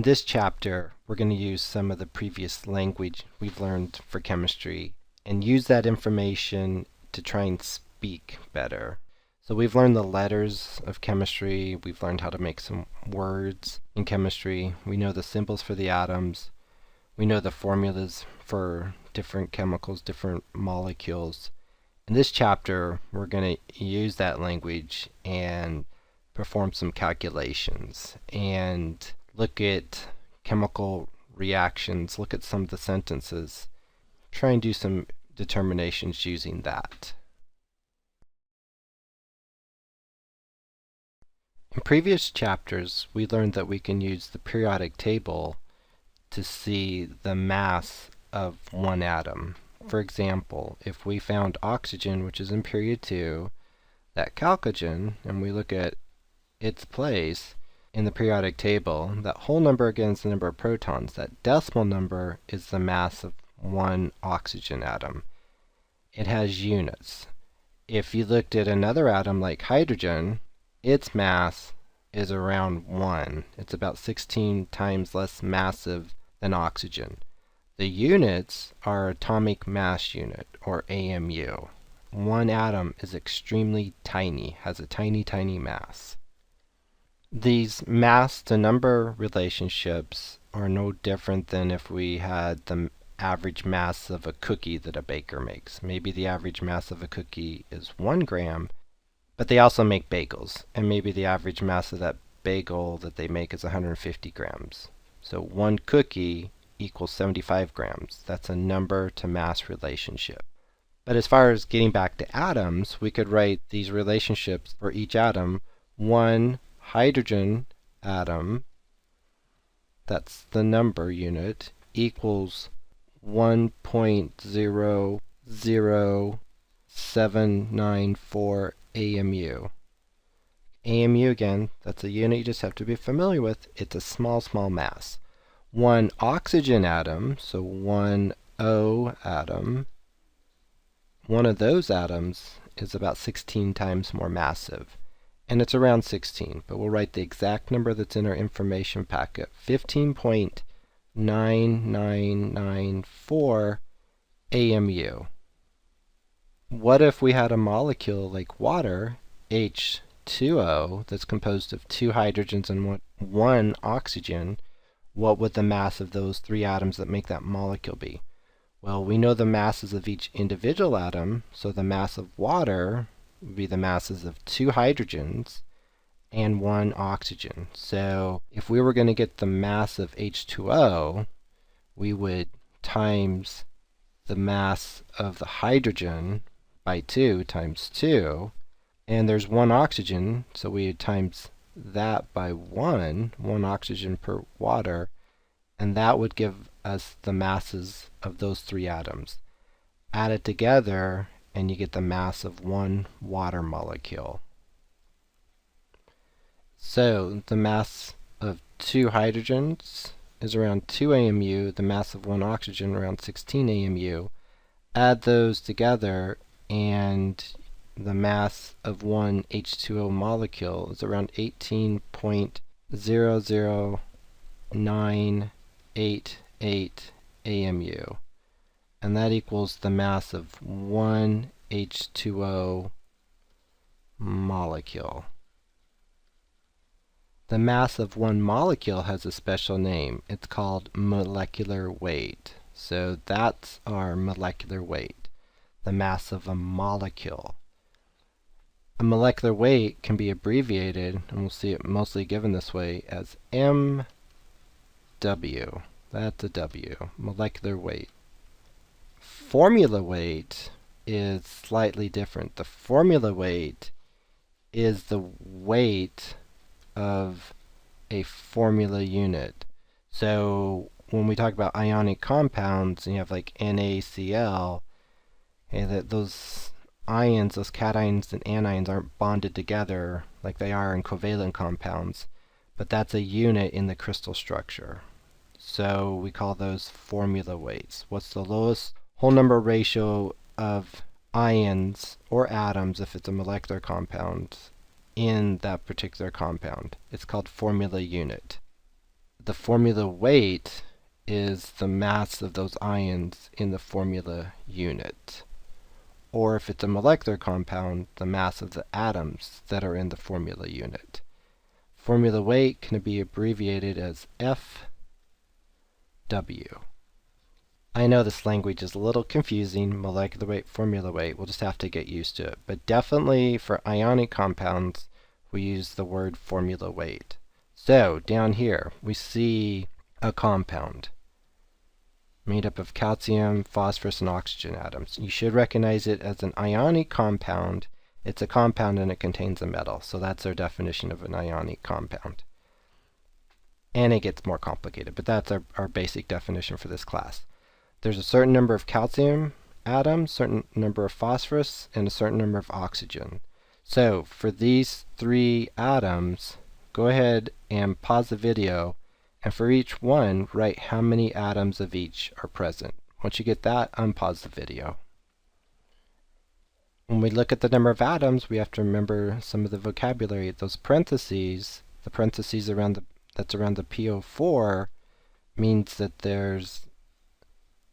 In this chapter, we're going to use some of the previous language we've learned for chemistry and use that information to try and speak better. So we've learned the letters of chemistry, we've learned how to make some words in chemistry, we know the symbols for the atoms, we know the formulas for different chemicals, different molecules. In this chapter, we're going to use that language and perform some calculations and look at chemical reactions, look at some of the sentences, try and do some determinations using that. In previous chapters, we learned that we can use the periodic table to see the mass of one atom. For example, if we found oxygen, which is in period 2, that chalcogen, and we look at its place in the periodic table, that whole number again is the number of protons. That decimal number is the mass of one oxygen atom. It has units. If you looked at another atom like hydrogen, its mass is around 1. It's about 16 times less massive than oxygen. The units are atomic mass unit, or AMU. One atom is extremely tiny, has a tiny, tiny mass. These mass to number relationships are no different than if we had the average mass of a cookie that a baker makes. Maybe the average mass of a cookie is 1 gram, but they also make bagels, and maybe the average mass of that bagel that they make is 150 grams. So 1 cookie equals 75 grams. That's a number to mass relationship. But as far as getting back to atoms, we could write these relationships for each atom. 1 hydrogen atom, that's the number unit, equals 1.00794 AMU. AMU, again, that's a unit you just have to be familiar with. It's a small, small mass. 1 oxygen atom, so 1 O atom, one of those atoms is about 16 times more massive. And it's around 16, but we'll write the exact number that's in our information packet, 15.9994 AMU. What if we had a molecule like water, H2O, that's composed of 2 hydrogens and 1 oxygen? What would the mass of those 3 atoms that make that molecule be? Well, we know the masses of each individual atom, so the mass of water would be the masses of 2 hydrogens and 1 oxygen. So if we were going to get the mass of H2O, we would times the mass of the hydrogen by 2 times 2, and there's 1 oxygen, so we would times that by 1 oxygen per water, and that would give us the masses of those 3 atoms. Add it together and you get the mass of 1 water molecule. So the mass of 2 hydrogens is around 2 AMU, the mass of 1 oxygen around 16 AMU. Add those together and the mass of 1 H2O molecule is around 18.00988 AMU. And that equals the mass of 1 H2O molecule. The mass of one molecule has a special name. It's called molecular weight. So that's our molecular weight, the mass of a molecule. A molecular weight can be abbreviated, and we'll see it mostly given this way, as MW. That's a W, molecular weight. Formula weight is slightly different. The formula weight is the weight of a formula unit. So when we talk about ionic compounds, and you have like NaCl, those ions, those cations and anions aren't bonded together like they are in covalent compounds, but that's a unit in the crystal structure. So we call those formula weights. What's the lowest whole number ratio of ions or atoms, if it's a molecular compound, in that particular compound? It's called formula unit. the formula weight is the mass of those ions in the formula unit. Or if it's a molecular compound, the mass of the atoms that are in the formula unit. Formula weight can be abbreviated as FW. I know this language is a little confusing, molecular weight, formula weight, we'll just have to get used to it. But definitely for ionic compounds, we use the word formula weight. So down here, we see a compound made up of calcium, phosphorus, and oxygen atoms. You should recognize it as an ionic compound. It's a compound and it contains a metal. So that's our definition of an ionic compound. And it gets more complicated, but that's our basic definition for this class. There's a certain number of calcium atoms, certain number of phosphorus, and a certain number of oxygen. So for these three atoms, go ahead and pause the video, and for each one, write how many atoms of each are present. Once you get that, unpause the video. When we look at the number of atoms, we have to remember some of the vocabulary. Those parentheses, the parentheses that's around the PO4, means that there's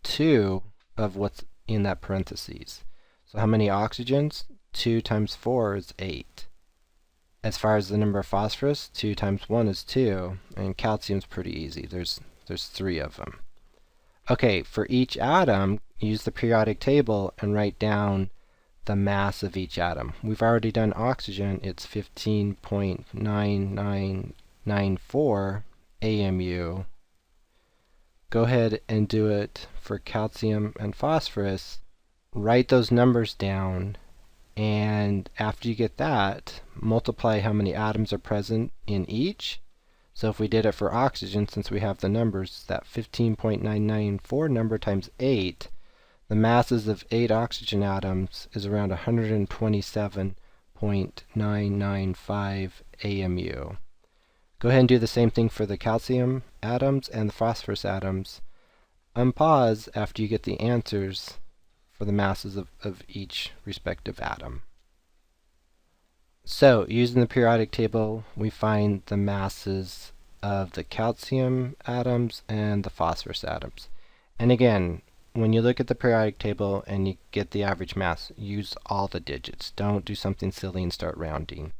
2 of what's in that parentheses. So how many oxygens? 2 times 4 is 8. As far as the number of phosphorus, 2 times 1 is 2, and calcium's pretty easy. There's 3 of them. Okay, for each atom, use the periodic table and write down the mass of each atom. We've already done oxygen. It's 15.9994 AMU. Go ahead and do it for calcium and phosphorus. Write those numbers down, and after you get that, multiply how many atoms are present in each. So if we did it for oxygen, since we have the numbers, that 15.994 number times 8, the masses of 8 oxygen atoms is around 127.995 AMU. Go ahead and do the same thing for the calcium atoms and the phosphorus atoms. Unpause after you get the answers for the masses of each respective atom. So, using the periodic table, we find the masses of the calcium atoms and the phosphorus atoms. And again, when you look at the periodic table and you get the average mass, use all the digits. Don't do something silly and start rounding.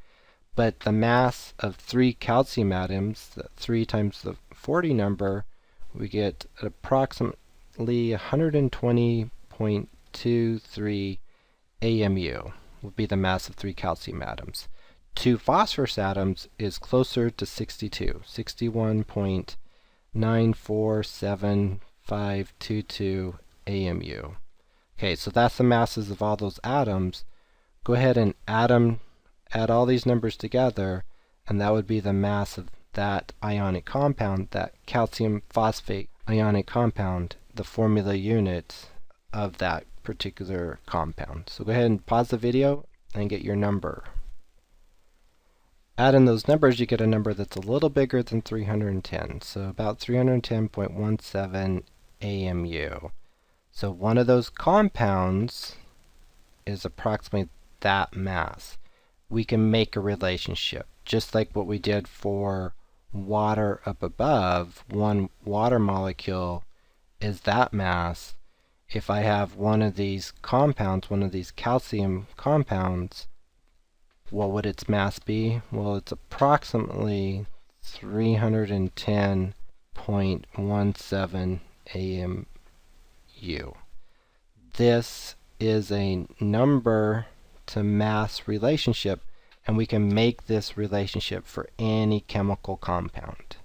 But the mass of 3 calcium atoms, 3 times the 40 number, we get approximately 120.23 AMU, will be the mass of 3 calcium atoms. 2 phosphorus atoms is closer to 62, 61.947522 AMU. Okay, so that's the masses of all those atoms. Go ahead and add all these numbers together, and that would be the mass of that ionic compound, that calcium phosphate ionic compound, the formula unit of that particular compound. So go ahead and pause the video and get your number. Add in those numbers, you get a number that's a little bigger than 310, so about 310.17 AMU. So one of those compounds is approximately that mass. We can make a relationship, just like what we did for water up above. One water molecule is that mass. If I have one of these compounds, one of these calcium compounds, what would its mass be? Well, it's approximately 310.17 AMU. This is a number to mass relationship, and we can make this relationship for any chemical compound.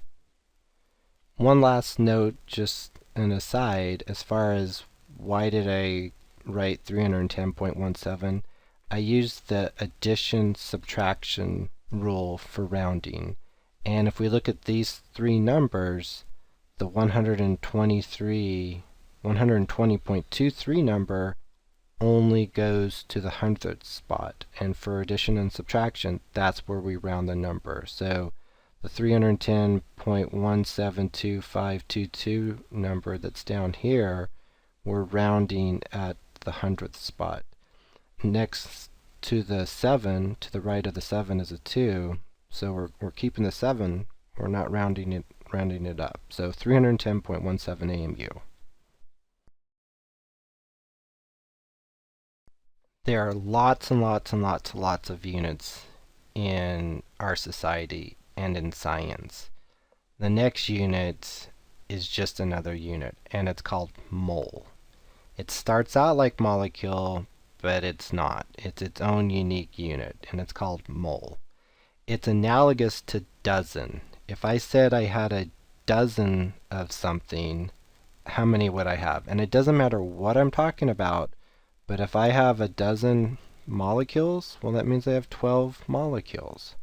One last note, just an aside, as far as why did I write 310.17, I used the addition-subtraction rule for rounding. And if we look at these 3 numbers, the 120.23 number only goes to the hundredth spot, and for addition and subtraction, that's where we round the number. So the 310.172522 number that's down here, we're rounding at the hundredth spot. Next to the 7, to the right of the 7 is a 2, so we're keeping the 7, we're not rounding it rounding it up. So 310.17 AMU. There are lots and lots and lots and lots of units in our society and in science. The next unit is just another unit, and it's called mole. It starts out like molecule, but it's not. It's its own unique unit, and it's called mole. It's analogous to dozen. If I said I had a dozen of something, how many would I have? And it doesn't matter what I'm talking about, but if I have a dozen molecules, well, that means I have 12 molecules.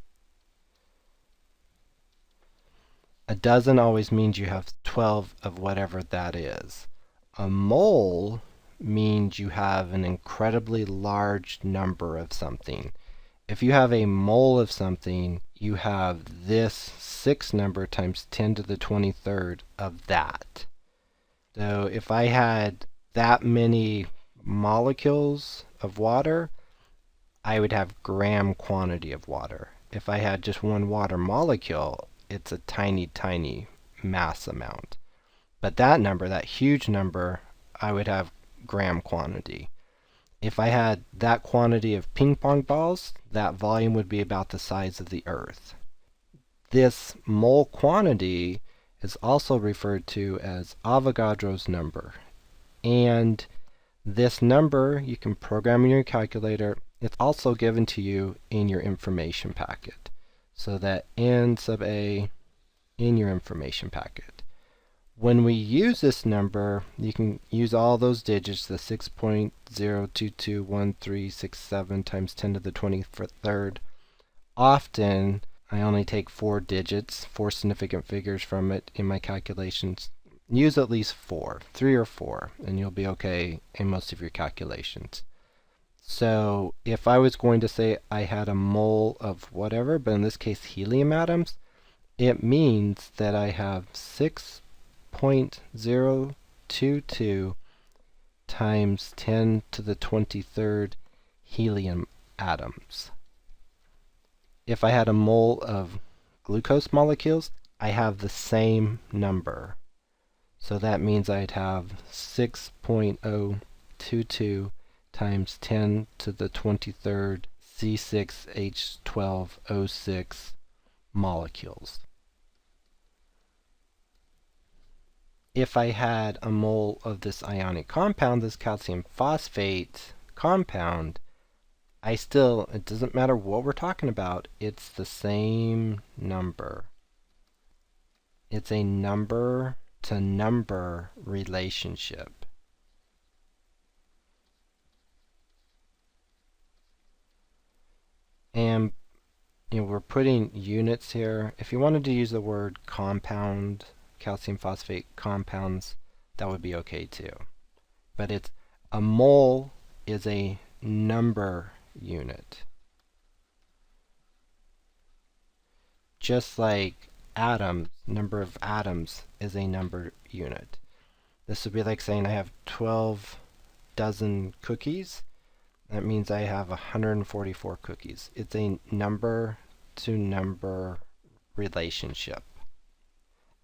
A dozen always means you have 12 of whatever that is. A mole means you have an incredibly large number of something. If you have a mole of something, you have this 6 number times 10 to the 23rd of that. So if I had that many molecules of water, I would have gram quantity of water. If I had just one water molecule, it's a tiny, tiny mass amount. But that number, that huge number, I would have gram quantity. If I had that quantity of ping pong balls, that volume would be about the size of the Earth. This mole quantity is also referred to as Avogadro's number. And this number you can program in your calculator. It's also given to you in your information packet. So that N sub A in your information packet. When we use this number, you can use all those digits, the 6.0221367 times 10 to the 23rd. Often, I only take 4 digits, 4 significant figures from it in my calculations. Use at least 4, 3 or 4, and you'll be okay in most of your calculations. So if I was going to say I had a mole of whatever, but in this case helium atoms, it means that I have 6.022 times 10 to the 23rd helium atoms. If I had a mole of glucose molecules, I have the same number. So that means I'd have 6.022 times 10 to the 23rd C6H12O6 molecules. If I had a mole of this ionic compound, this calcium phosphate compound, it doesn't matter what we're talking about, it's the same number. It's a number to number relationship. And we're putting units here. If you wanted to use the word compound, calcium phosphate compounds, that would be okay too. But it's a mole is a number unit. Just like atoms, number of atoms is a number unit. This would be like saying I have 12 dozen cookies. That means I have 144 cookies. It's a number to number relationship.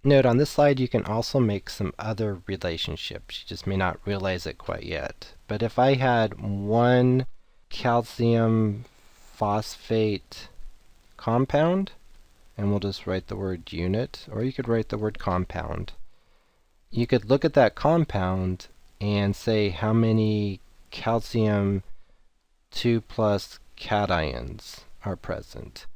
Note on this slide you can also make some other relationships. You just may not realize it quite yet. But if I had one calcium phosphate compound, and we'll just write the word unit, or you could write the word compound. You could look at that compound and say how many calcium 2+ cations are present.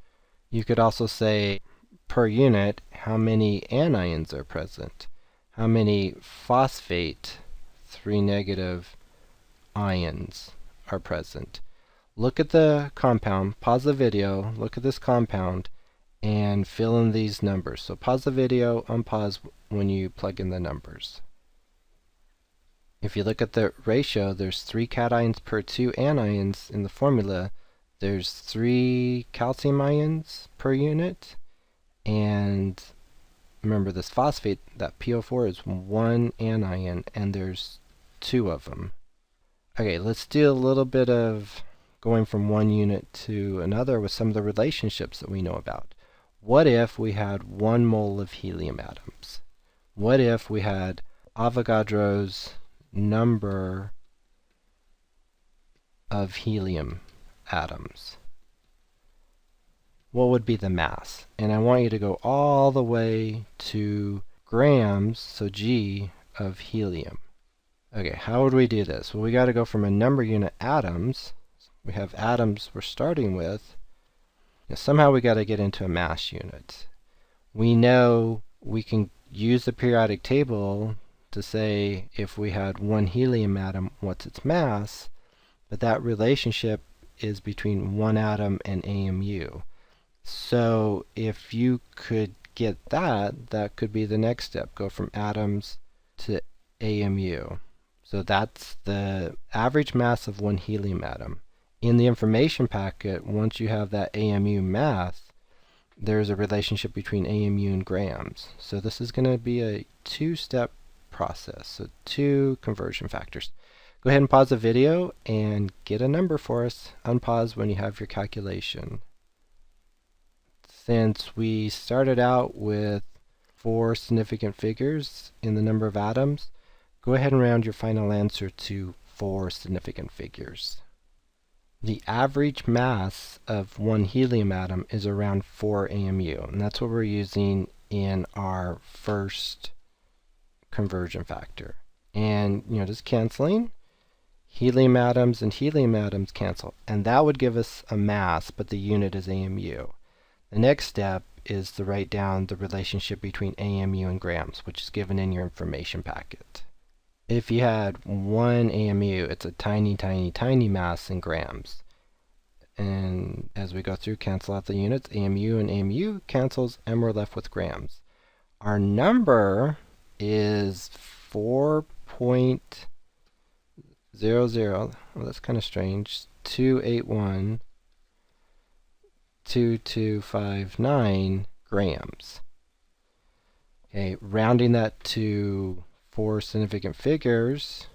You could also say per unit how many anions are present, how many phosphate 3- ions are present. Look at the compound, pause the video, look at this compound, and fill in these numbers. So pause the video, unpause when you plug in the numbers. If you look at the ratio, there's 3 cations per 2 anions in the formula. There's 3 calcium ions per unit, and remember this phosphate, that PO4 is 1 anion, and there's 2 of them. Okay, let's do a little bit of going from one unit to another with some of the relationships that we know about. What if we had 1 mole of helium atoms? What if we had Avogadro's number of helium atoms? What would be the mass? And I want you to go all the way to grams, so G, of helium. Okay, how would we do this? Well, we got to go from a number unit atoms. We have atoms we're starting with. Now, somehow we got to get into a mass unit. We know we can use the periodic table to say if we had 1 helium atom, what's its mass? But that relationship is between 1 atom and AMU. So if you could get that, that could be the next step. Go from atoms to AMU. So that's the average mass of 1 helium atom. In the information packet, once you have that AMU mass, there's a relationship between AMU and grams. So this is going to be a 2-step process, so 2 conversion factors. Go ahead and pause the video and get a number for us. Unpause when you have your calculation. Since we started out with 4 significant figures in the number of atoms, go ahead and round your final answer to 4 significant figures. The average mass of 1 helium atom is around 4 AMU, and that's what we're using in our first conversion factor. And, just canceling, helium atoms and helium atoms cancel, and that would give us a mass, but the unit is AMU. The next step is to write down the relationship between AMU and grams, which is given in your information packet. If you had 1 AMU, it's a tiny, tiny, tiny mass in grams. And as we go through, cancel out the units. AMU and AMU cancels, and we're left with grams. Our number is 4.00, well, that's kind of strange, 281.2259 grams. Okay, rounding that to 4 significant figures,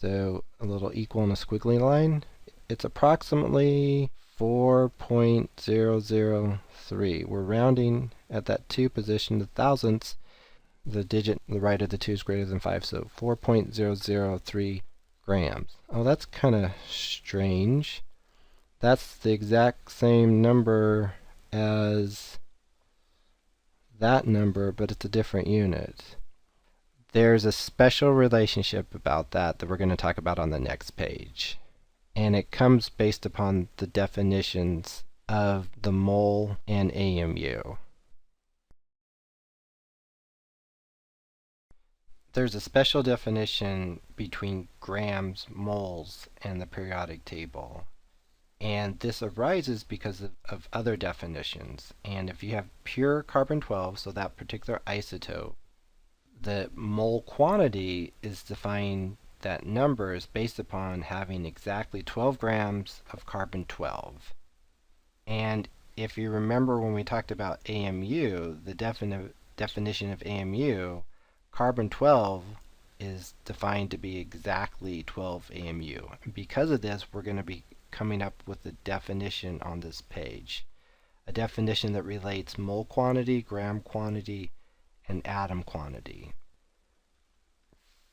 so a little equal and a squiggly line, it's approximately 4.003. We're rounding at that 2 position to thousandths. The digit on the right of the 2 is greater than 5, so 4.003 grams. Oh, that's kind of strange. That's the exact same number as that number, but it's a different unit. There's a special relationship about that we're going to talk about on the next page. And it comes based upon the definitions of the mole and AMU. There's a special definition between grams, moles, and the periodic table. And this arises because of other definitions. And if you have pure carbon-12, so that particular isotope, the mole quantity is defined, that number is based upon having exactly 12 grams of carbon-12. And if you remember when we talked about AMU, the definition of AMU, carbon-12 is defined to be exactly 12 AMU. And because of this, we're going to be coming up with a definition on this page. A definition that relates mole quantity, gram quantity, and atom quantity.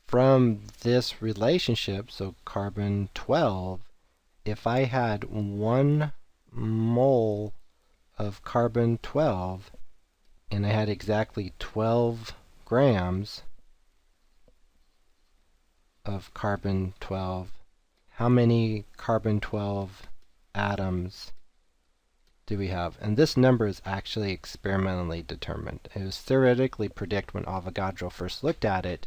From this relationship, so carbon-12, if I had 1 mole of carbon-12 and I had exactly 12 grams of carbon-12, how many carbon-12 atoms do we have? And this number is actually experimentally determined. It was theoretically predicted when Avogadro first looked at it,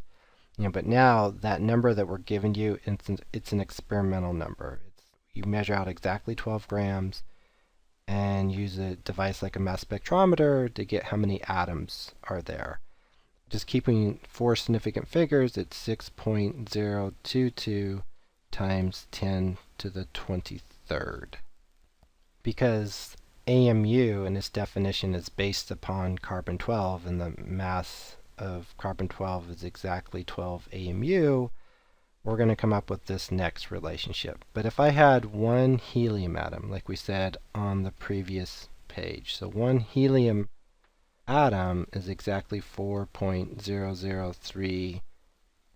but now that number that we're giving you, it's an experimental number. You measure out exactly 12 grams and use a device like a mass spectrometer to get how many atoms are there. Just keeping 4 significant figures, it's 6.022 times 10 to the 23rd. Because AMU in its definition is based upon carbon-12 and the mass of carbon-12 is exactly 12 AMU, we're going to come up with this next relationship. But if I had 1 helium atom, like we said on the previous page. So one helium atom is exactly 4.003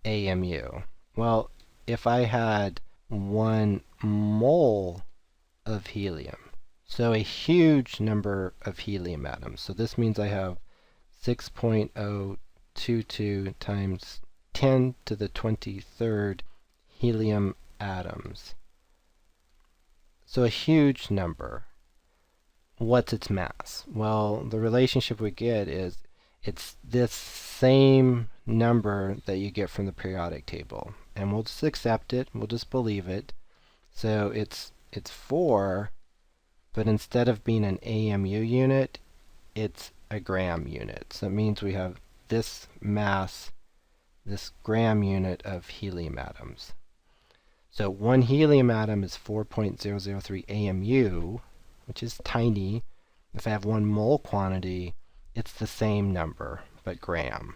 AMU. Well, if I had 1 mole of helium, so a huge number of helium atoms. So this means I have 6.022 times 10 to the 23rd helium atoms. So a huge number. What's its mass? Well, the relationship we get is it's this same number that you get from the periodic table. And we'll just accept it, we'll just believe it. So it's 4, but instead of being an AMU unit, it's a gram unit. So it means we have this mass, this gram unit of helium atoms. So one helium atom is 4.003 AMU, which is tiny. If I have 1 mole quantity, it's the same number, but gram.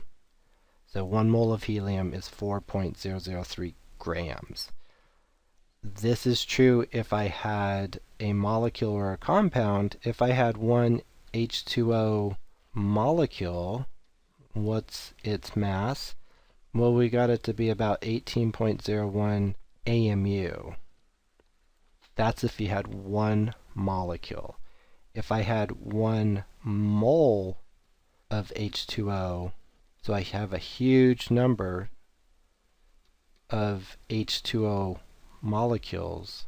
So 1 mole of helium is 4.003 grams. This is true if I had a molecule or a compound. If I had one H2O molecule, what's its mass? Well, we got it to be about 18.01 AMU. That's if you had 1 molecule. If I had 1 mole of H2O, so I have a huge number of H2O molecules,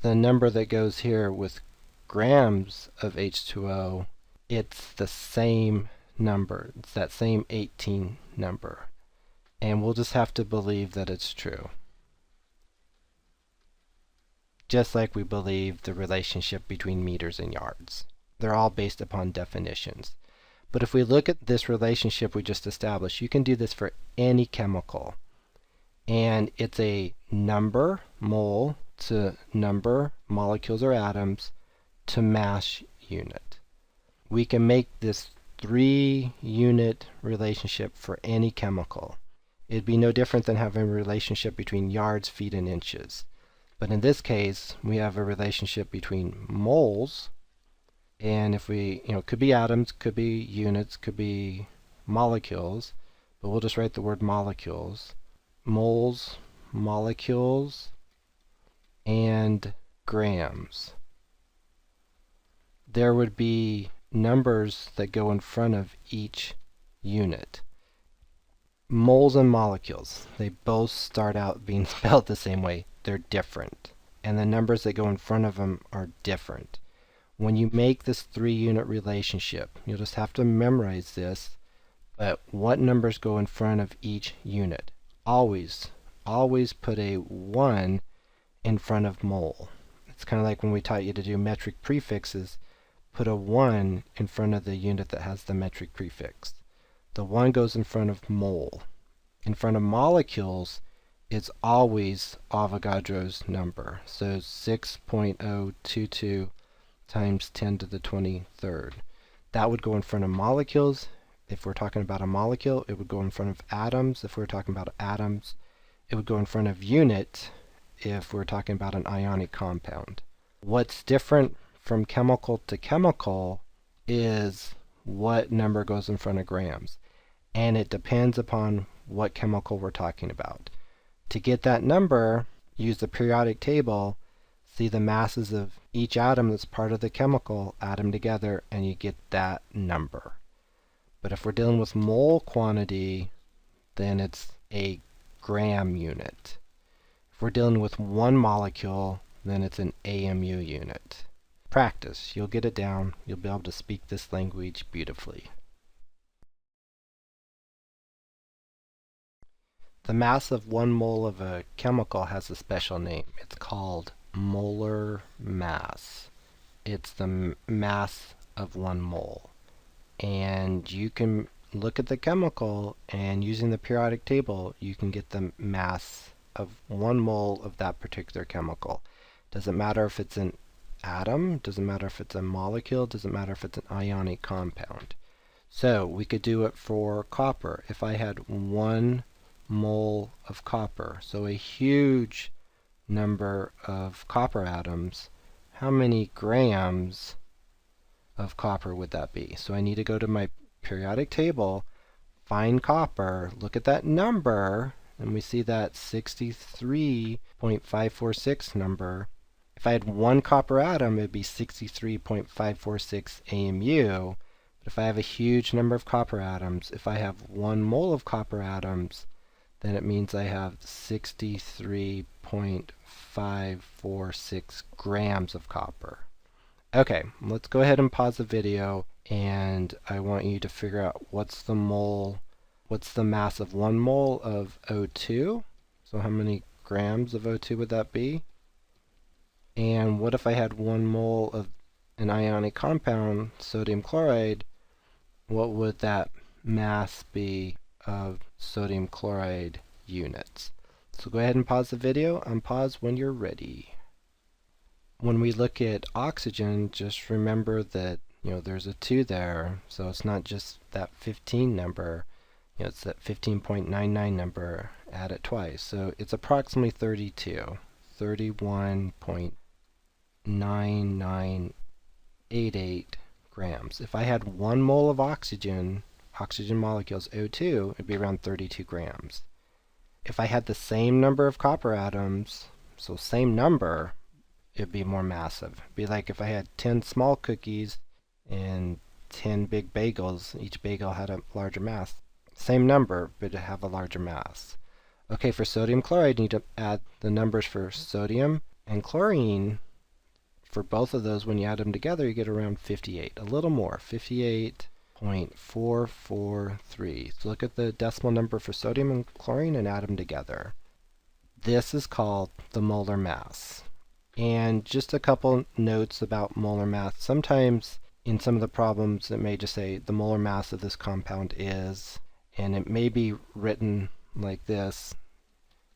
the number that goes here with grams of H2O, it's the same number. It's that same 18 number. And we'll just have to believe that it's true. Just like we believe the relationship between meters and yards. They're all based upon definitions. But if we look at this relationship we just established, you can do this for any chemical. And it's a number, mole, to number, molecules or atoms, to mass unit. We can make this 3-unit relationship for any chemical. It'd be no different than having a relationship between yards, feet, and inches. But in this case, we have a relationship between moles, and if we, could be atoms, could be units, could be molecules, but we'll just write the word molecules. Moles, molecules, and grams. There would be numbers that go in front of each unit. Moles and molecules, they both start out being spelled the same way. They're different. And the numbers that go in front of them are different. When you make this 3-unit relationship, you'll just have to memorize this, but what numbers go in front of each unit? Always put a 1 in front of mole. It's kind of like when we taught you to do metric prefixes, put a 1 in front of the unit that has the metric prefix. The 1 goes in front of mole. In front of molecules, it's always Avogadro's number. So 6.022 times 10 to the 23rd. That would go in front of molecules. If we're talking about a molecule, it would go in front of atoms. If we're talking about atoms, it would go in front of unit if we're talking about an ionic compound. What's different from chemical to chemical is what number goes in front of grams. And it depends upon what chemical we're talking about. To get that number, use the periodic table, see the masses of each atom that's part of the chemical, add them together, and you get that number. But if we're dealing with mole quantity, then it's a gram unit. If we're dealing with 1 molecule, then it's an AMU unit. Practice. You'll get it down. You'll be able to speak this language beautifully. The mass of 1 mole of a chemical has a special name. It's called molar mass. It's the mass of 1 mole. And you can look at the chemical, and using the periodic table, you can get the mass of 1 mole of that particular chemical. Doesn't matter if it's an atom, doesn't matter if it's a molecule, doesn't matter if it's an ionic compound. So we could do it for copper. If I had 1 mole of copper, so a huge number of copper atoms, how many grams of copper would that be? So I need to go to my periodic table, find copper, look at that number, and we see that 63.546 number. If I had one copper atom, it would be 63.546 AMU. But if I have a huge number of copper atoms, if I have 1 mole of copper atoms, then it means I have 63.546 grams of copper. Okay, let's go ahead and pause the video, and I want you to figure out what's the mass of 1 mole of O2? So how many grams of O2 would that be? And what if I had 1 mole of an ionic compound, sodium chloride? What would that mass be of sodium chloride units? So go ahead and pause the video. Unpause when you're ready. When we look at oxygen, just remember that there's a 2 there, so it's not just that 15 number. It's that 15.99 number. Add it twice, so it's approximately 32. 31.9988 grams. If I had 1 mole of oxygen molecules, O2, it'd be around 32 grams. If I had the same number of copper atoms, so same number, it'd be more massive. It'd be like if I had 10 small cookies and 10 big bagels, each bagel had a larger mass. Same number, but it'd have a larger mass. Okay, for sodium chloride, you need to add the numbers for sodium and chlorine. For both of those, when you add them together, you get around 58. A little more, 58.443. So look at the decimal number for sodium and chlorine and add them together. This is called the molar mass. And just a couple notes about molar mass. Sometimes in some of the problems it may just say the molar mass of this compound is, and it may be written like this.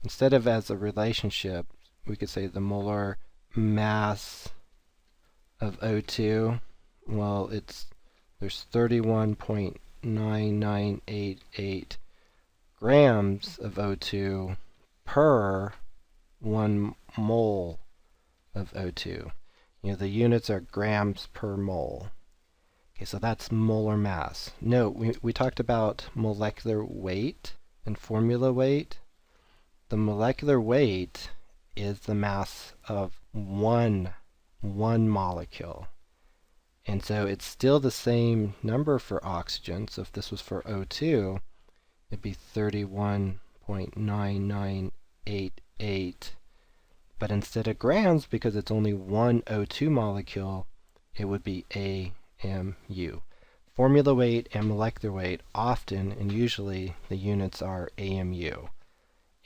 Instead of as a relationship, we could say the molar mass of O2. Well, there's 31.9988 grams of O2 per 1 mole of O2. The units are grams per mole. Okay, so that's molar mass. Note, we talked about molecular weight and formula weight. The molecular weight is the mass of one molecule. And so it's still the same number for oxygen. So if this was for O2, it'd be 31.9988. But instead of grams, because it's only one O2 molecule, it would be AMU. Formula weight and molecular weight, often and usually the units are AMU.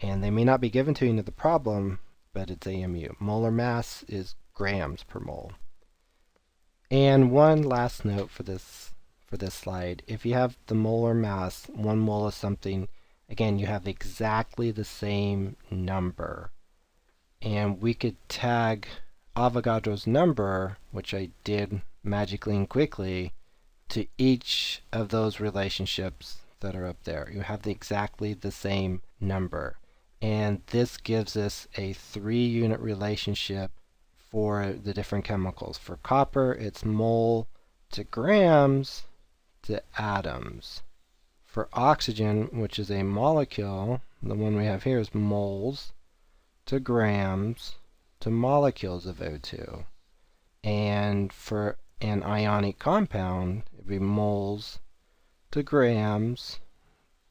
And they may not be given to you in the problem, but it's AMU. Molar mass is grams per mole. And one last note for this slide. If you have the molar mass, 1 mole of something, again, you have exactly the same number. And we could tag Avogadro's number, which I did magically and quickly, to each of those relationships that are up there. You have exactly the same number. And this gives us a 3-unit relationship for the different chemicals. For copper, it's mole to grams to atoms. For oxygen, which is a molecule, the one we have here is moles to grams to molecules of O2. And for an ionic compound, it would be moles to grams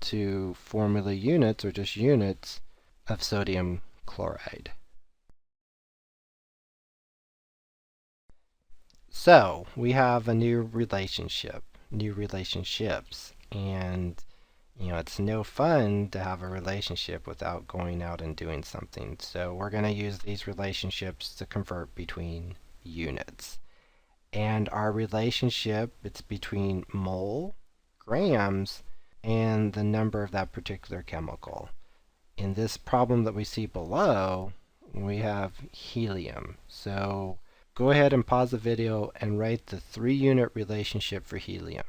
to formula units, or just units, of sodium chloride. So we have a new relationships, and it's no fun to have a relationship without going out and doing something. So we're going to use these relationships to convert between units. And our relationship, it's between mole, grams, and the number of that particular chemical. In this problem that we see below, we have helium. So go ahead and pause the video and write the 3-unit relationship for helium.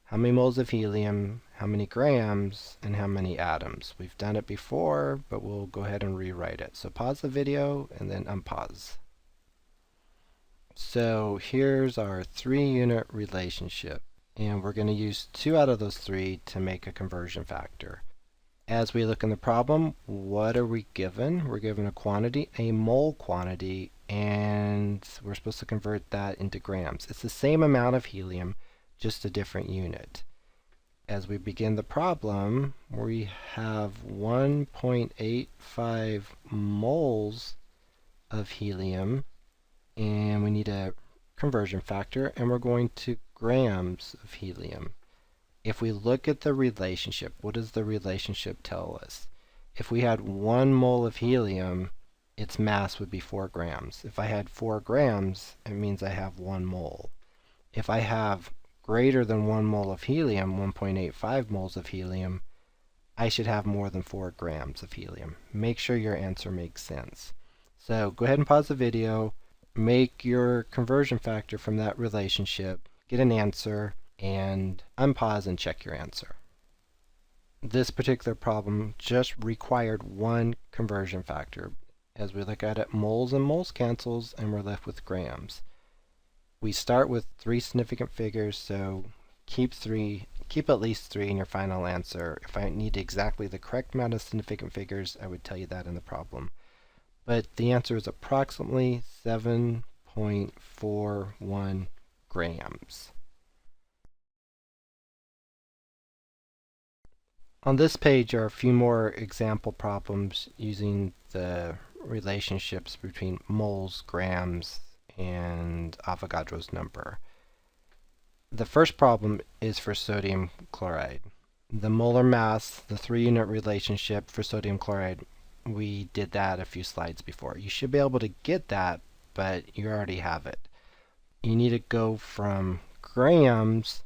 how many moles of helium, how many grams, and how many atoms. We've done it before, but we'll go ahead and rewrite it. So pause the video and then unpause. So here's our 3-unit relationship, and we're going to use 2 out of those 3 to make a conversion factor. As we look in the problem, what are we given? We're given a quantity, a mole quantity, and we're supposed to convert that into grams. It's the same amount of helium, just a different unit. As we begin the problem, we have 1.85 moles of helium, and we need a conversion factor, and we're going to grams of helium. If we look at the relationship, what does the relationship tell us? If we had 1 mole of helium, its mass would be 4 grams. If I had 4 grams, it means I have 1 mole. If I have greater than 1 mole of helium, 1.85 moles of helium, I should have more than 4 grams of helium. Make sure your answer makes sense. So go ahead and pause the video, make your conversion factor from that relationship, get an answer, and unpause and check your answer. This particular problem just required 1 conversion factor. As we look at it, moles and moles cancels, and we're left with grams. We start with 3 significant figures, so keep at least 3 in your final answer. If I need exactly the correct amount of significant figures, I would tell you that in the problem. But the answer is approximately 7.41 grams. On this page are a few more example problems using the relationships between moles, grams, and Avogadro's number. The first problem is for sodium chloride. The molar mass, the 3-unit relationship for sodium chloride, we did that a few slides before. You should be able to get that, but you already have it. You need to go from grams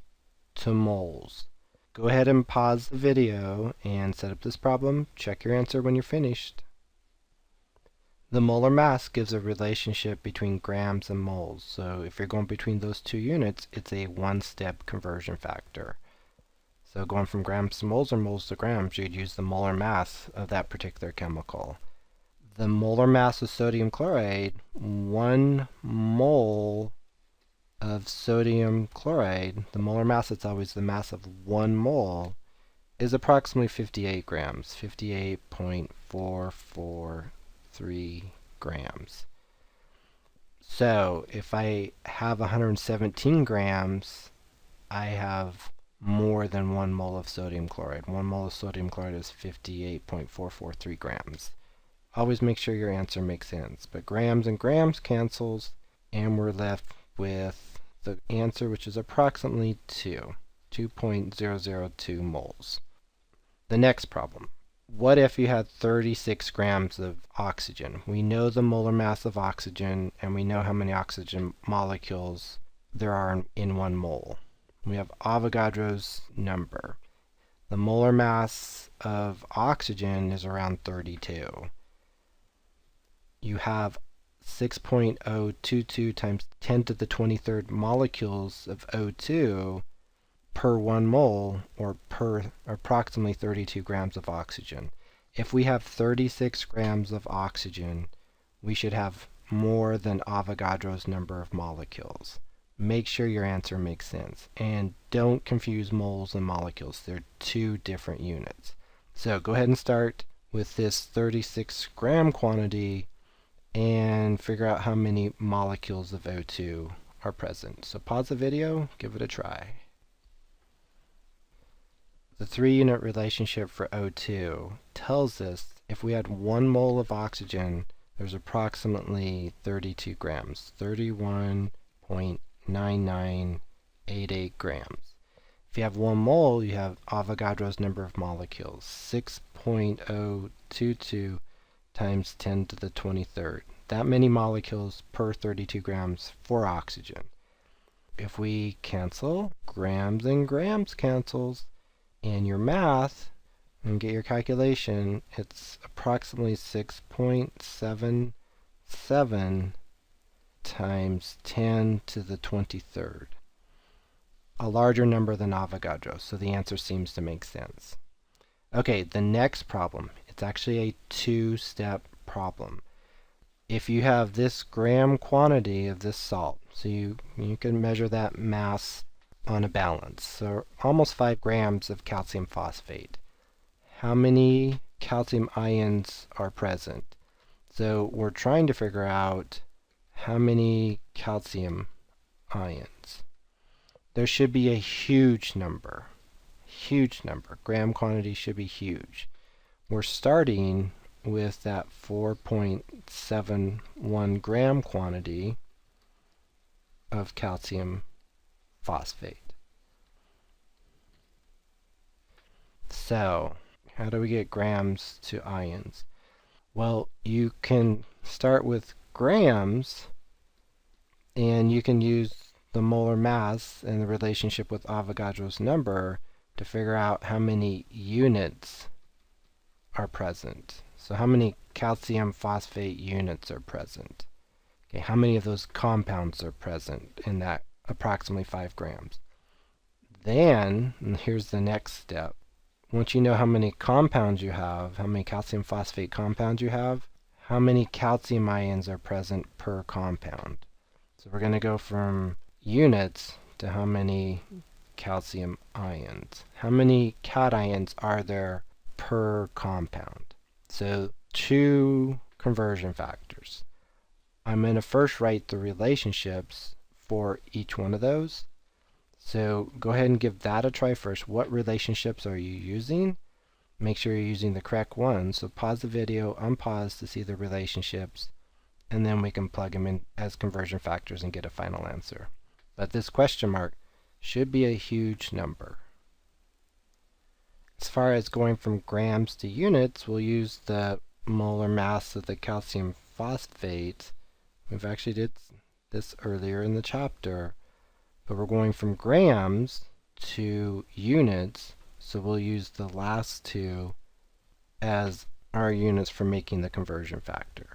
to moles. Go ahead and pause the video and set up this problem. Check your answer when you're finished. The molar mass gives a relationship between grams and moles. So if you're going between those 2 units, it's a 1-step conversion factor. So going from grams to moles or moles to grams, you'd use the molar mass of that particular chemical. The molar mass of sodium chloride, 1 mole of sodium chloride, the molar mass, it's always the mass of 1 mole, is approximately 58 grams, 58.443 grams. So if I have 117 grams, I have more than 1 mole of sodium chloride. 1 mole of sodium chloride is 58.443 grams. Always make sure your answer makes sense. But grams and grams cancels, and we're left with the answer, which is approximately 2.002 moles. The next problem. What if you had 36 grams of oxygen? We know the molar mass of oxygen, and we know how many oxygen molecules there are in 1 mole. We have Avogadro's number. The molar mass of oxygen is around 32. You have 6.022 times 10 to the 23rd molecules of O2 per 1 mole, or per approximately 32 grams of oxygen. If we have 36 grams of oxygen, we should have more than Avogadro's number of molecules. Make sure your answer makes sense, and don't confuse moles and molecules. They're 2 different units. So go ahead and start with this 36 gram quantity and figure out how many molecules of O2 are present. So pause the video, give it a try. The 3-unit relationship for O2 tells us if we had 1 mole of oxygen, there's approximately 32 grams, 31.9988 grams. If you have 1 mole, you have Avogadro's number of molecules, 6.022 times 10 to the 23rd. That many molecules per 32 grams for oxygen. If we cancel, grams and grams cancels, and your math, and get your calculation, it's approximately 6.77 times 10 to the 23rd. a larger number than Avogadro, so the answer seems to make sense. Okay, the next problem. It's actually a two-step problem. If you have this gram quantity of this salt, so you can measure that mass on a balance, so almost 5 grams of calcium phosphate. How many calcium ions are present? So we're trying to figure out how many calcium ions. There should be a huge number. Huge number. Gram quantity should be huge. We're starting with that 4.71 gram quantity of calcium phosphate. So, how do we get grams to ions? Well, you can start with grams, and you can use the molar mass and the relationship with Avogadro's number to figure out how many units are present. So how many calcium phosphate units are present? Okay, how many of those compounds are present in that approximately 5 grams? Then, and here's the next step, once you know how many compounds you have, how many calcium phosphate compounds you have, how many calcium ions are present per compound? So we're going to go from units to how many calcium ions. How many cations are there per compound? So 2 conversion factors. I'm going to first write the relationships for each one of those. So go ahead and give that a try first. What relationships are you using? Make sure you're using the correct ones. So pause the video, unpause to see the relationships, and then we can plug them in as conversion factors and get a final answer. But this question mark should be a huge number. As far as going from grams to units, we'll use the molar mass of the calcium phosphate. We've actually did this earlier in the chapter, but we're going from grams to units, so we'll use the last two as our units for making the conversion factor.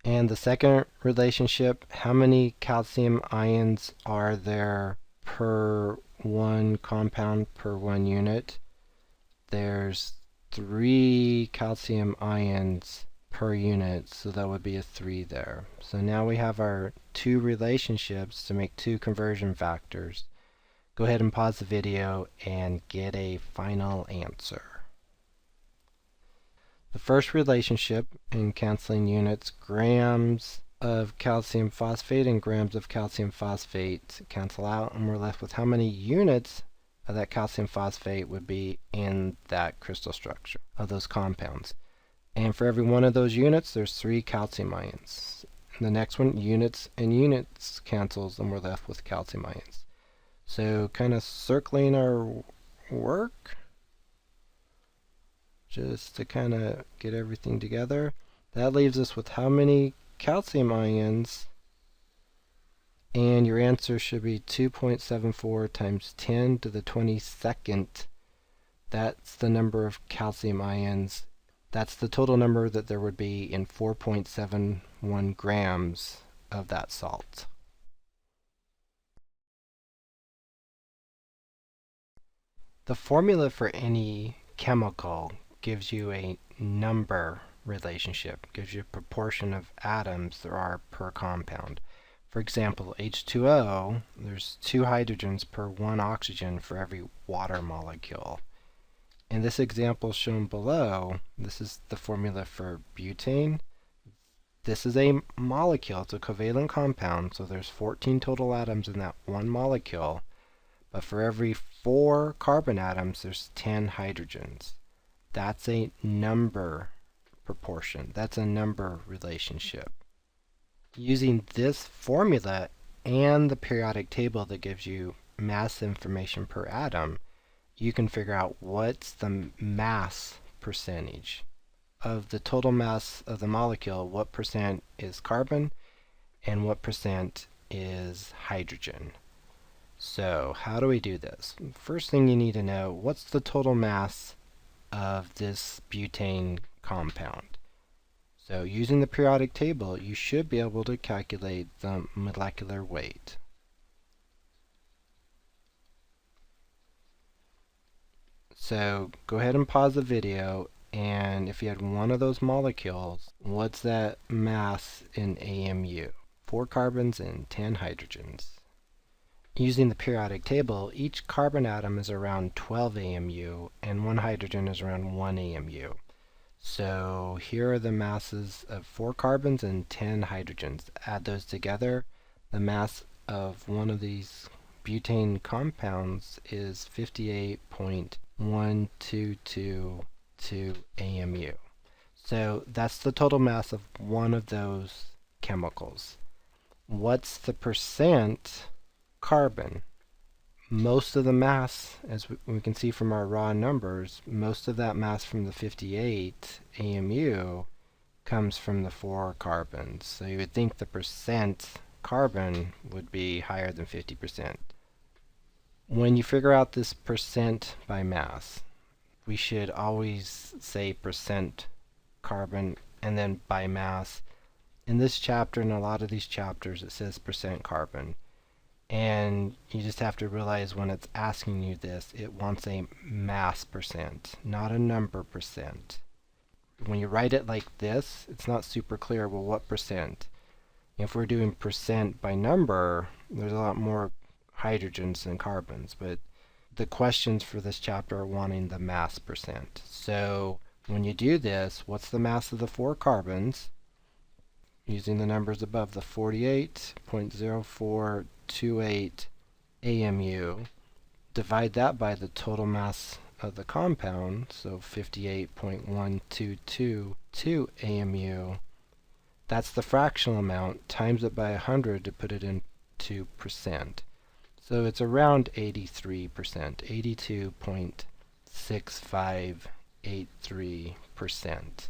And the second relationship, how many calcium ions are there per one compound per one unit? There's 3 calcium ions per unit, so that would be a 3 there. So now we have our 2 relationships to make 2 conversion factors. Go ahead and pause the video and get a final answer. The first relationship in canceling units, grams of calcium phosphate and grams of calcium phosphate cancel out, and we're left with how many units of that calcium phosphate would be in that crystal structure of those compounds. And for every one of those units, there's 3 calcium ions. And the next one, units and units cancels, and we're left with calcium ions. So kind of circling our work, just to kind of get everything together. That leaves us with how many calcium ions, and your answer should be 2.74 times 10 to the 22nd. That's the number of calcium ions. That's the total number that there would be in 4.71 grams of that salt. The formula for any chemical gives you a number relationship, gives you a proportion of atoms there are per compound. For example, H2O, there's 2 hydrogens per 1 oxygen for every water molecule. In this example shown below, this is the formula for butane. This is a molecule, it's a covalent compound, so there's 14 total atoms in that one molecule, but for every 4 carbon atoms, there's 10 hydrogens. That's a number proportion. That's a number relationship. Using this formula and the periodic table that gives you mass information per atom, you can figure out what's the mass percentage of the total mass of the molecule, what percent is carbon and what percent is hydrogen. So how do we do this? First thing you need to know, what's the total mass of this butane compound? So using the periodic table, you should be able to calculate the molecular weight. So go ahead and pause the video, and if you had one of those molecules, what's that mass in AMU? 4 carbons and 10 hydrogens. Using the periodic table, each carbon atom is around 12 AMU, and 1 hydrogen is around 1 AMU. So here are the masses of 4 carbons and 10 hydrogens. Add those together, the mass of one of these butane compounds is 58.1222 AMU. So that's the total mass of one of those chemicals. What's the percent carbon? Most of the mass, as we can see from our raw numbers, most of that mass from the 58 AMU comes from the 4 carbons. So you would think the percent carbon would be higher than 50%. When you figure out this percent by mass, we should always say percent carbon and then by mass. In this chapter and a lot of these chapters it says percent carbon. And you just have to realize when it's asking you this, it wants a mass percent, not a number percent. When you write it like this, it's not super clear, well, what percent? If we're doing percent by number, there's a lot more hydrogens than carbons, but the questions for this chapter are wanting the mass percent. So when you do this, what's the mass of the 4 carbons? Using the numbers above, the 48.0428 AMU, divide that by the total mass of the compound, so 58.1222 AMU. That's the fractional amount, times it by 100 to put it into percent. So it's around 83%, 82.6583%.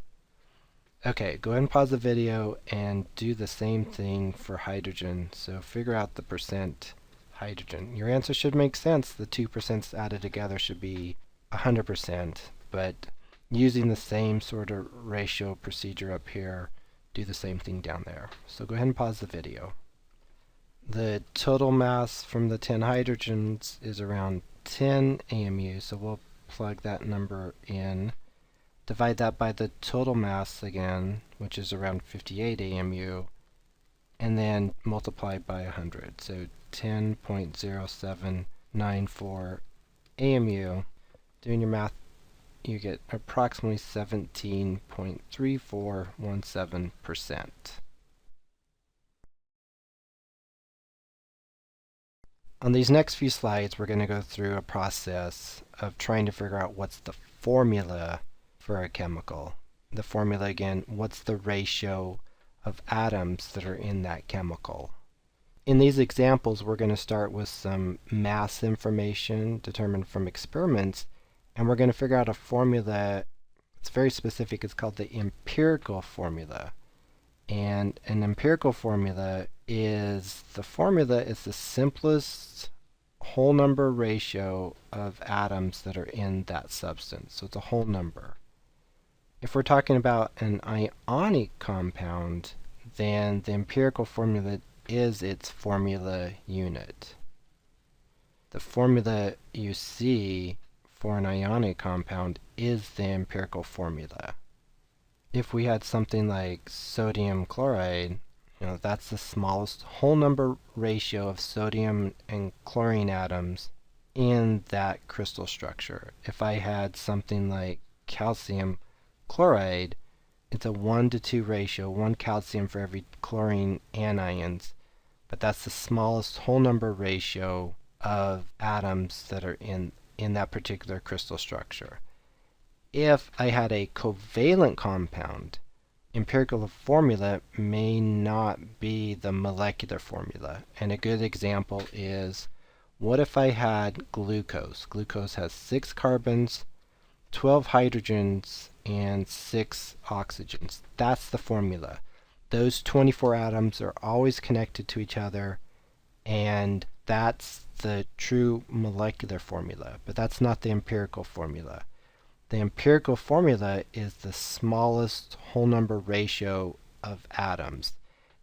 Okay, go ahead and pause the video and do the same thing for hydrogen. So figure out the percent hydrogen. Your answer should make sense. The 2% added together should be 100%, but using the same sort of ratio procedure up here, do the same thing down there. So go ahead and pause the video. The total mass from the 10 hydrogens is around 10 AMU, so we'll plug that number in. Divide that by the total mass again, which is around 58 AMU, and then multiply by 100. So 10.0794 AMU. Doing your math, you get approximately 17.3417%. On these next few slides, we're going to go through a process of trying to figure out what's the formula for a chemical. The formula again, what's the ratio of atoms that are in that chemical? In these examples, we're going to start with some mass information determined from experiments, and we're going to figure out a formula. It's very specific. It's called the empirical formula. And an empirical formula is the simplest whole number ratio of atoms that are in that substance. So it's a whole number. If we're talking about an ionic compound, then the empirical formula is its formula unit. The formula you see for an ionic compound is the empirical formula. If we had something like sodium chloride, that's the smallest whole number ratio of sodium and chlorine atoms in that crystal structure. If I had something like calcium chloride, it's a 1:2 ratio, 1 calcium for every chlorine anions, but that's the smallest whole number ratio of atoms that are in that particular crystal structure. If I had a covalent compound, empirical formula may not be the molecular formula. And a good example is, what if I had glucose? Glucose has 6 carbons, 12 hydrogens, and 6 oxygens. That's the formula. Those 24 atoms are always connected to each other, and that's the true molecular formula. But that's not the empirical formula. The empirical formula is the smallest whole number ratio of atoms.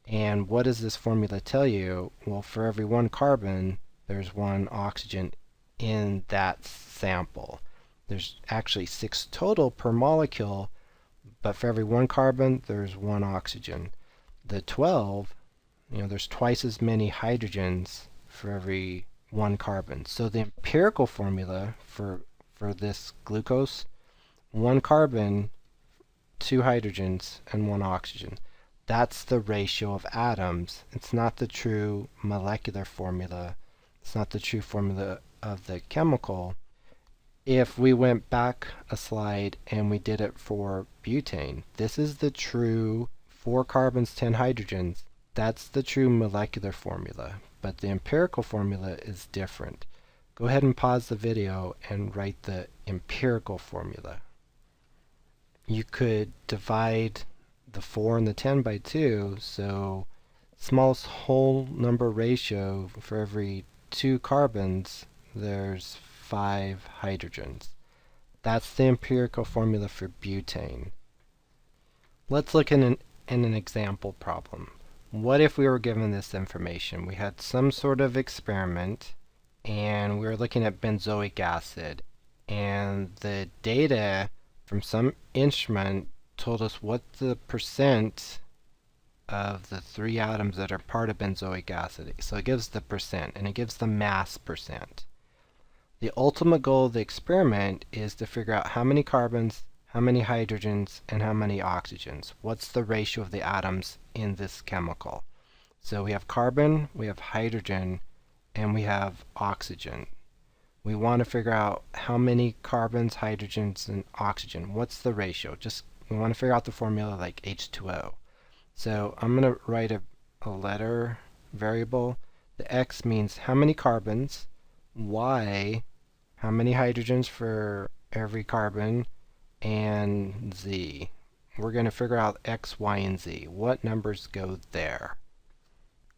And what does this formula tell you? Well, for every 1 carbon, there's 1 oxygen in that sample. There's actually 6 total per molecule, but for every 1 carbon, there's 1 oxygen. The 12, there's twice as many hydrogens for every 1 carbon. So the empirical formula for this glucose, 1 carbon, 2 hydrogens, and 1 oxygen. That's the ratio of atoms. It's not the true molecular formula. It's not the true formula of the chemical. If we went back a slide and we did it for butane, this is the true 4 carbons, 10 hydrogens. That's the true molecular formula, but the empirical formula is different. Go ahead and pause the video and write the empirical formula. You could divide the 4 and the 10 by 2, so smallest whole number ratio for every 2 carbons, there's 5 hydrogens. That's the empirical formula for butane. Let's look in an example problem. What if we were given this information? We had some sort of experiment, and we were looking at benzoic acid, and the data from some instrument told us what the percent of the 3 atoms that are part of benzoic acid. So it gives the percent, and it gives the mass percent. The ultimate goal of the experiment is to figure out how many carbons, how many hydrogens, and how many oxygens. What's the ratio of the atoms in this chemical? So we have carbon, we have hydrogen, and we have oxygen. We want to figure out how many carbons, hydrogens, and oxygen. What's the ratio? We want to figure out the formula like H2O. So I'm going to write a letter variable. The X means how many carbons, Y, how many hydrogens for every carbon, and Z. We're going to figure out X, Y, and Z. What numbers go there?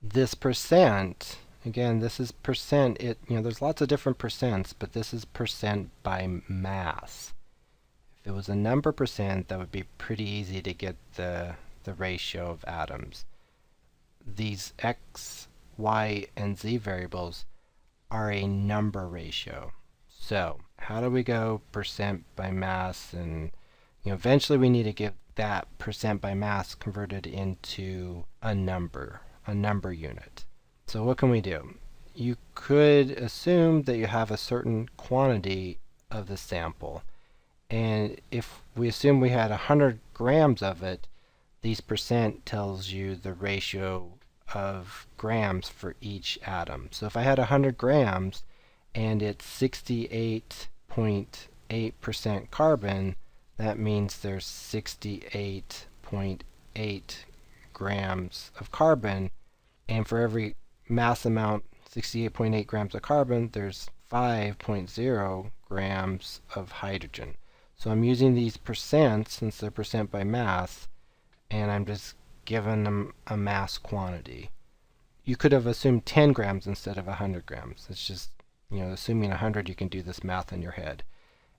This percent, again, this is percent. There's lots of different percents, but this is percent by mass. If it was a number percent, that would be pretty easy to get the ratio of atoms. These X, Y, and Z variables are a number ratio. So how do we go percent by mass? And eventually we need to get that percent by mass converted into a number unit. So what can we do? You could assume that you have a certain quantity of the sample, and if we assume we had 100 grams of it, these percent tells you the ratio of grams for each atom. So if I had 100 grams and it's 68.8% carbon, that means there's 68.8 grams of carbon, and for every mass amount, 68.8 grams of carbon, there's 5.0 grams of hydrogen. So I'm using these percents since they're percent by mass, and I'm just giving them a mass quantity. You could have assumed 10 grams instead of 100 grams. It's just, assuming 100, you can do this math in your head.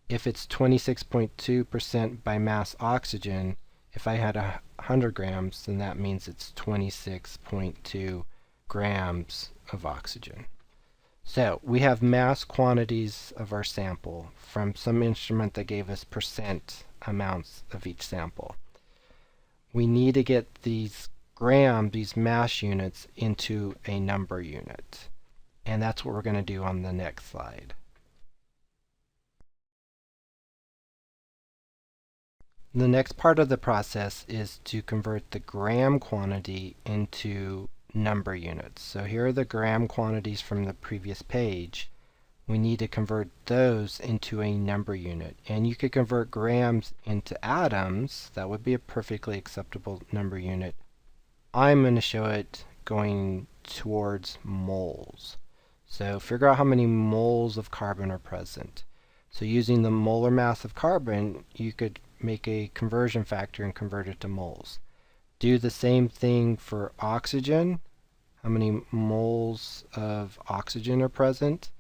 If it's 26.2% by mass oxygen, if I had 100 grams, then that means it's 26.2 grams of oxygen. So we have mass quantities of our sample from some instrument that gave us percent amounts of each sample. We need to get these mass units, into a number unit. And that's what we're going to do on the next slide. The next part of the process is to convert the gram quantity into number units. So here are the gram quantities from the previous page. We need to convert those into a number unit. And you could convert grams into atoms. That would be a perfectly acceptable number unit. I'm going to show it going towards moles. So figure out how many moles of carbon are present. So using the molar mass of carbon, you could make a conversion factor and convert it to moles. Do the same thing for oxygen. How many moles of oxygen are present?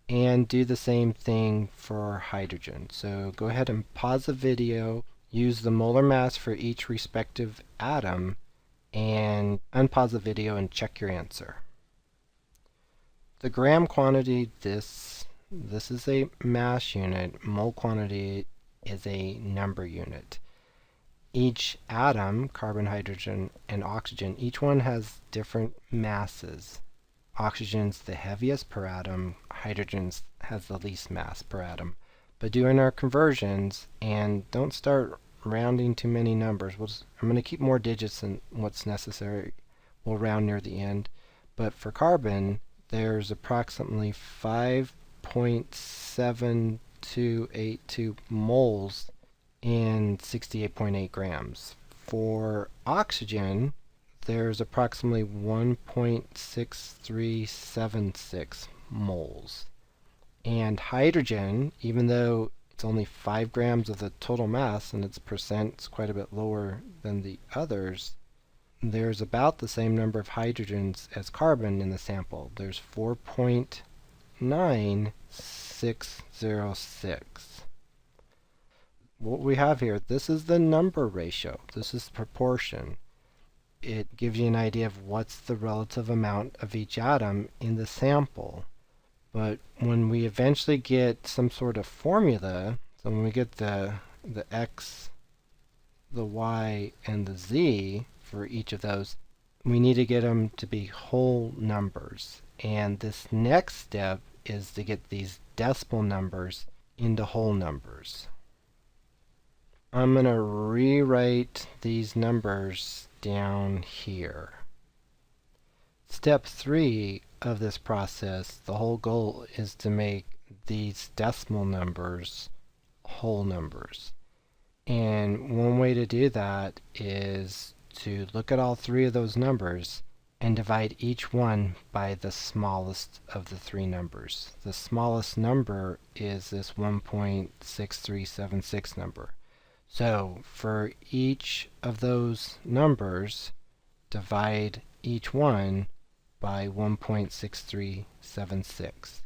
And do the same thing for hydrogen. So go ahead and pause the video, use the molar mass for each respective atom, and unpause the video and check your answer. The gram quantity, this this is a mass unit. Mole quantity is a number unit. Each atom, carbon, hydrogen, and oxygen, each one has different masses. Oxygen's the heaviest per atom, hydrogen's has the least mass per atom. But doing our conversions, and don't start rounding too many numbers. I'm going to keep more digits than what's necessary. We'll round near the end. But for carbon, there's approximately 5.7282 moles in 68.8 grams. For oxygen, there's approximately 1.6376 moles. And hydrogen, even though it's only 5 grams of the total mass and its percent's quite a bit lower than the others, there's about the same number of hydrogens as carbon in the sample. There's 4.9606. What we have here, this is the number ratio. This is proportion. It gives you an idea of what's the relative amount of each atom in the sample. But when we eventually get some sort of formula, so when we get the x, the y, and the z for each of those, we need to get them to be whole numbers. And this next step is to get these decimal numbers into whole numbers. I'm going to rewrite these numbers down here. Step 3 of this process, the whole goal is to make these decimal numbers whole numbers. And one way to do that is to look at all 3 of those numbers and divide each one by the smallest of the 3 numbers. The smallest number is this 1.6376 number. So for each of those numbers, divide each one by 1.6376.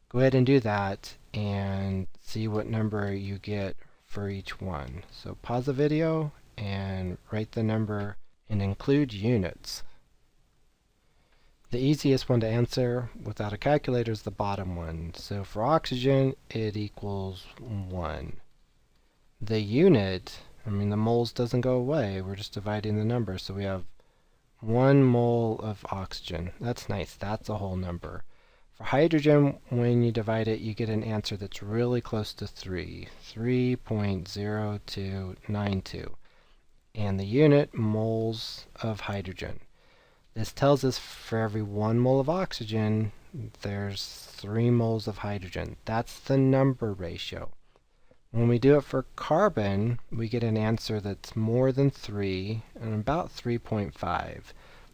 Go ahead and do that and see what number you get for each one. So pause the video and write the number and include units. The easiest one to answer without a calculator is the bottom one. So for oxygen, it equals 1. The unit, the moles doesn't go away. We're just dividing the number. So we have 1 mole of oxygen. That's nice. That's a whole number. For hydrogen, when you divide it, you get an answer that's really close to 3. 3.0292. And the unit, moles of hydrogen. This tells us for every 1 mole of oxygen, there's 3 moles of hydrogen. That's the number ratio. When we do it for carbon, we get an answer that's more than 3 and about 3.5.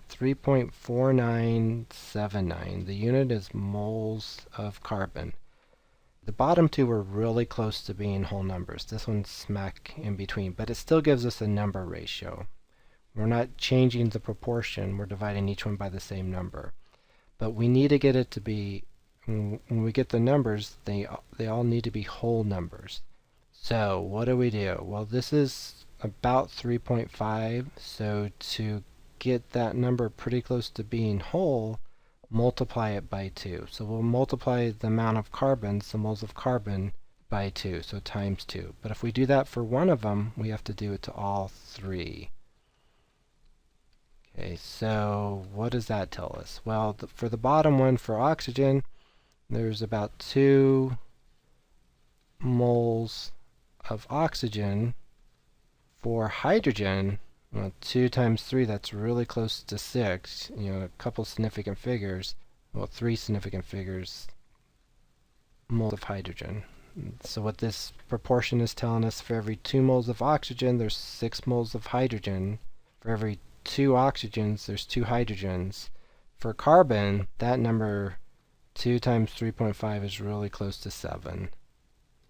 3.4979. The unit is moles of carbon. The bottom 2 are really close to being whole numbers. This one's smack in between, but it still gives us a number ratio. We're not changing the proportion, we're dividing each one by the same number. But we need to get it to be, when we get the numbers, they all need to be whole numbers. So what do we do? Well, this is about 3.5, so to get that number pretty close to being whole, multiply it by 2. So we'll multiply the amount of carbons, the moles of carbon, by 2, so times 2. But if we do that for one of them, we have to do it to all 3. Okay, so what does that tell us? Well, for the bottom one, for oxygen, there's about 2 moles of oxygen. For hydrogen, well, 2 times 3, that's really close to 6. A couple significant figures. Well, 3 significant figures. Moles of hydrogen. So what this proportion is telling us, for every 2 moles of oxygen, there's 6 moles of hydrogen. For every 2 oxygens, there's 2 hydrogens. For carbon, that number, 2 times 3.5, is really close to 7.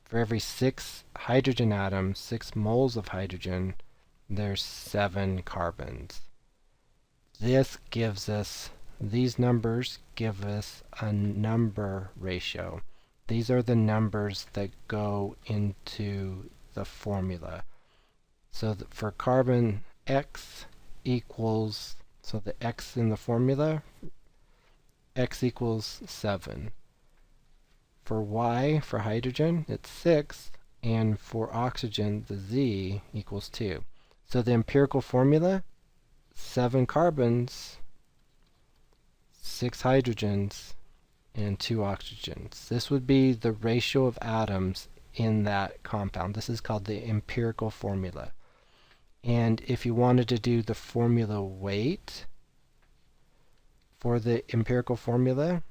For every 6 hydrogen atoms, 6 moles of hydrogen, there's 7 carbons. This gives us, these numbers give us a number ratio. These are the numbers that go into the formula. So for carbon, X equals, so the X in the formula, X equals 7. For Y, for hydrogen, it's 6, and for oxygen, the Z equals 2. So the empirical formula, 7 carbons, 6 hydrogens, and 2 oxygens. This would be the ratio of atoms in that compound. This is called the empirical formula. And if you wanted to do the formula weight for the empirical formula,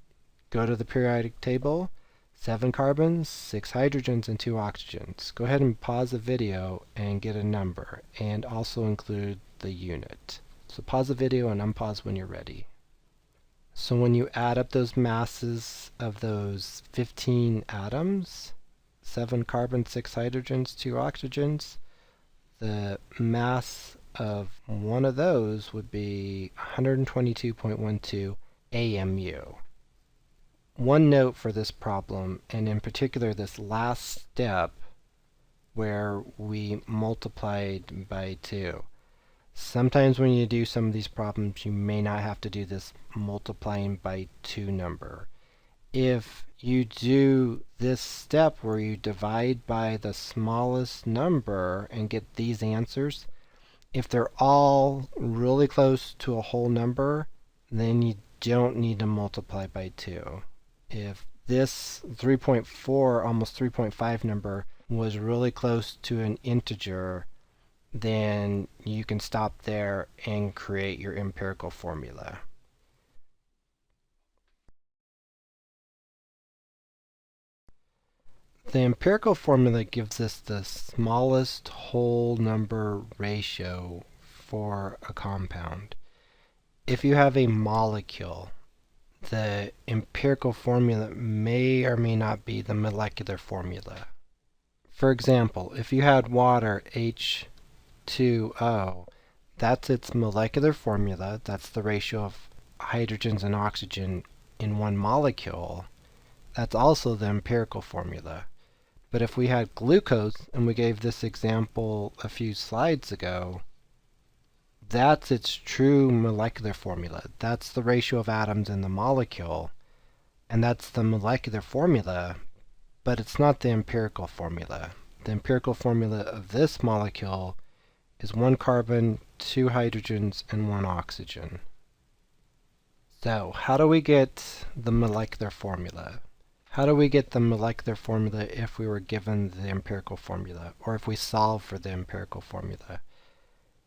go to the periodic table, 7 carbons, 6 hydrogens, and 2 oxygens. Go ahead and pause the video and get a number, and also include the unit. So pause the video and unpause when you're ready. So when you add up those masses of those 15 atoms, 7 carbons, 6 hydrogens, 2 oxygens, the mass of one of those would be 122.12 AMU. One note for this problem, and in particular this last step where we multiplied by 2. Sometimes when you do some of these problems, you may not have to do this multiplying by 2 number. If you do this step where you divide by the smallest number and get these answers, if they're all really close to a whole number, then you don't need to multiply by 2. If this 3.4, almost 3.5 number was really close to an integer, then you can stop there and create your empirical formula. The empirical formula gives us the smallest whole number ratio for a compound. If you have a molecule, the empirical formula may or may not be the molecular formula. For example, if you had water H2O, that's its molecular formula. That's the ratio of hydrogens and oxygen in one molecule. That's also the empirical formula. But if we had glucose, and we gave this example a few slides ago, that's its true molecular formula. That's the ratio of atoms in the molecule, and that's the molecular formula, but it's not the empirical formula. The empirical formula of this molecule is 1 carbon, 2 hydrogens, and 1 oxygen. So, how do we get the molecular formula? How do we get the molecular formula if we were given the empirical formula, or if we solve for the empirical formula?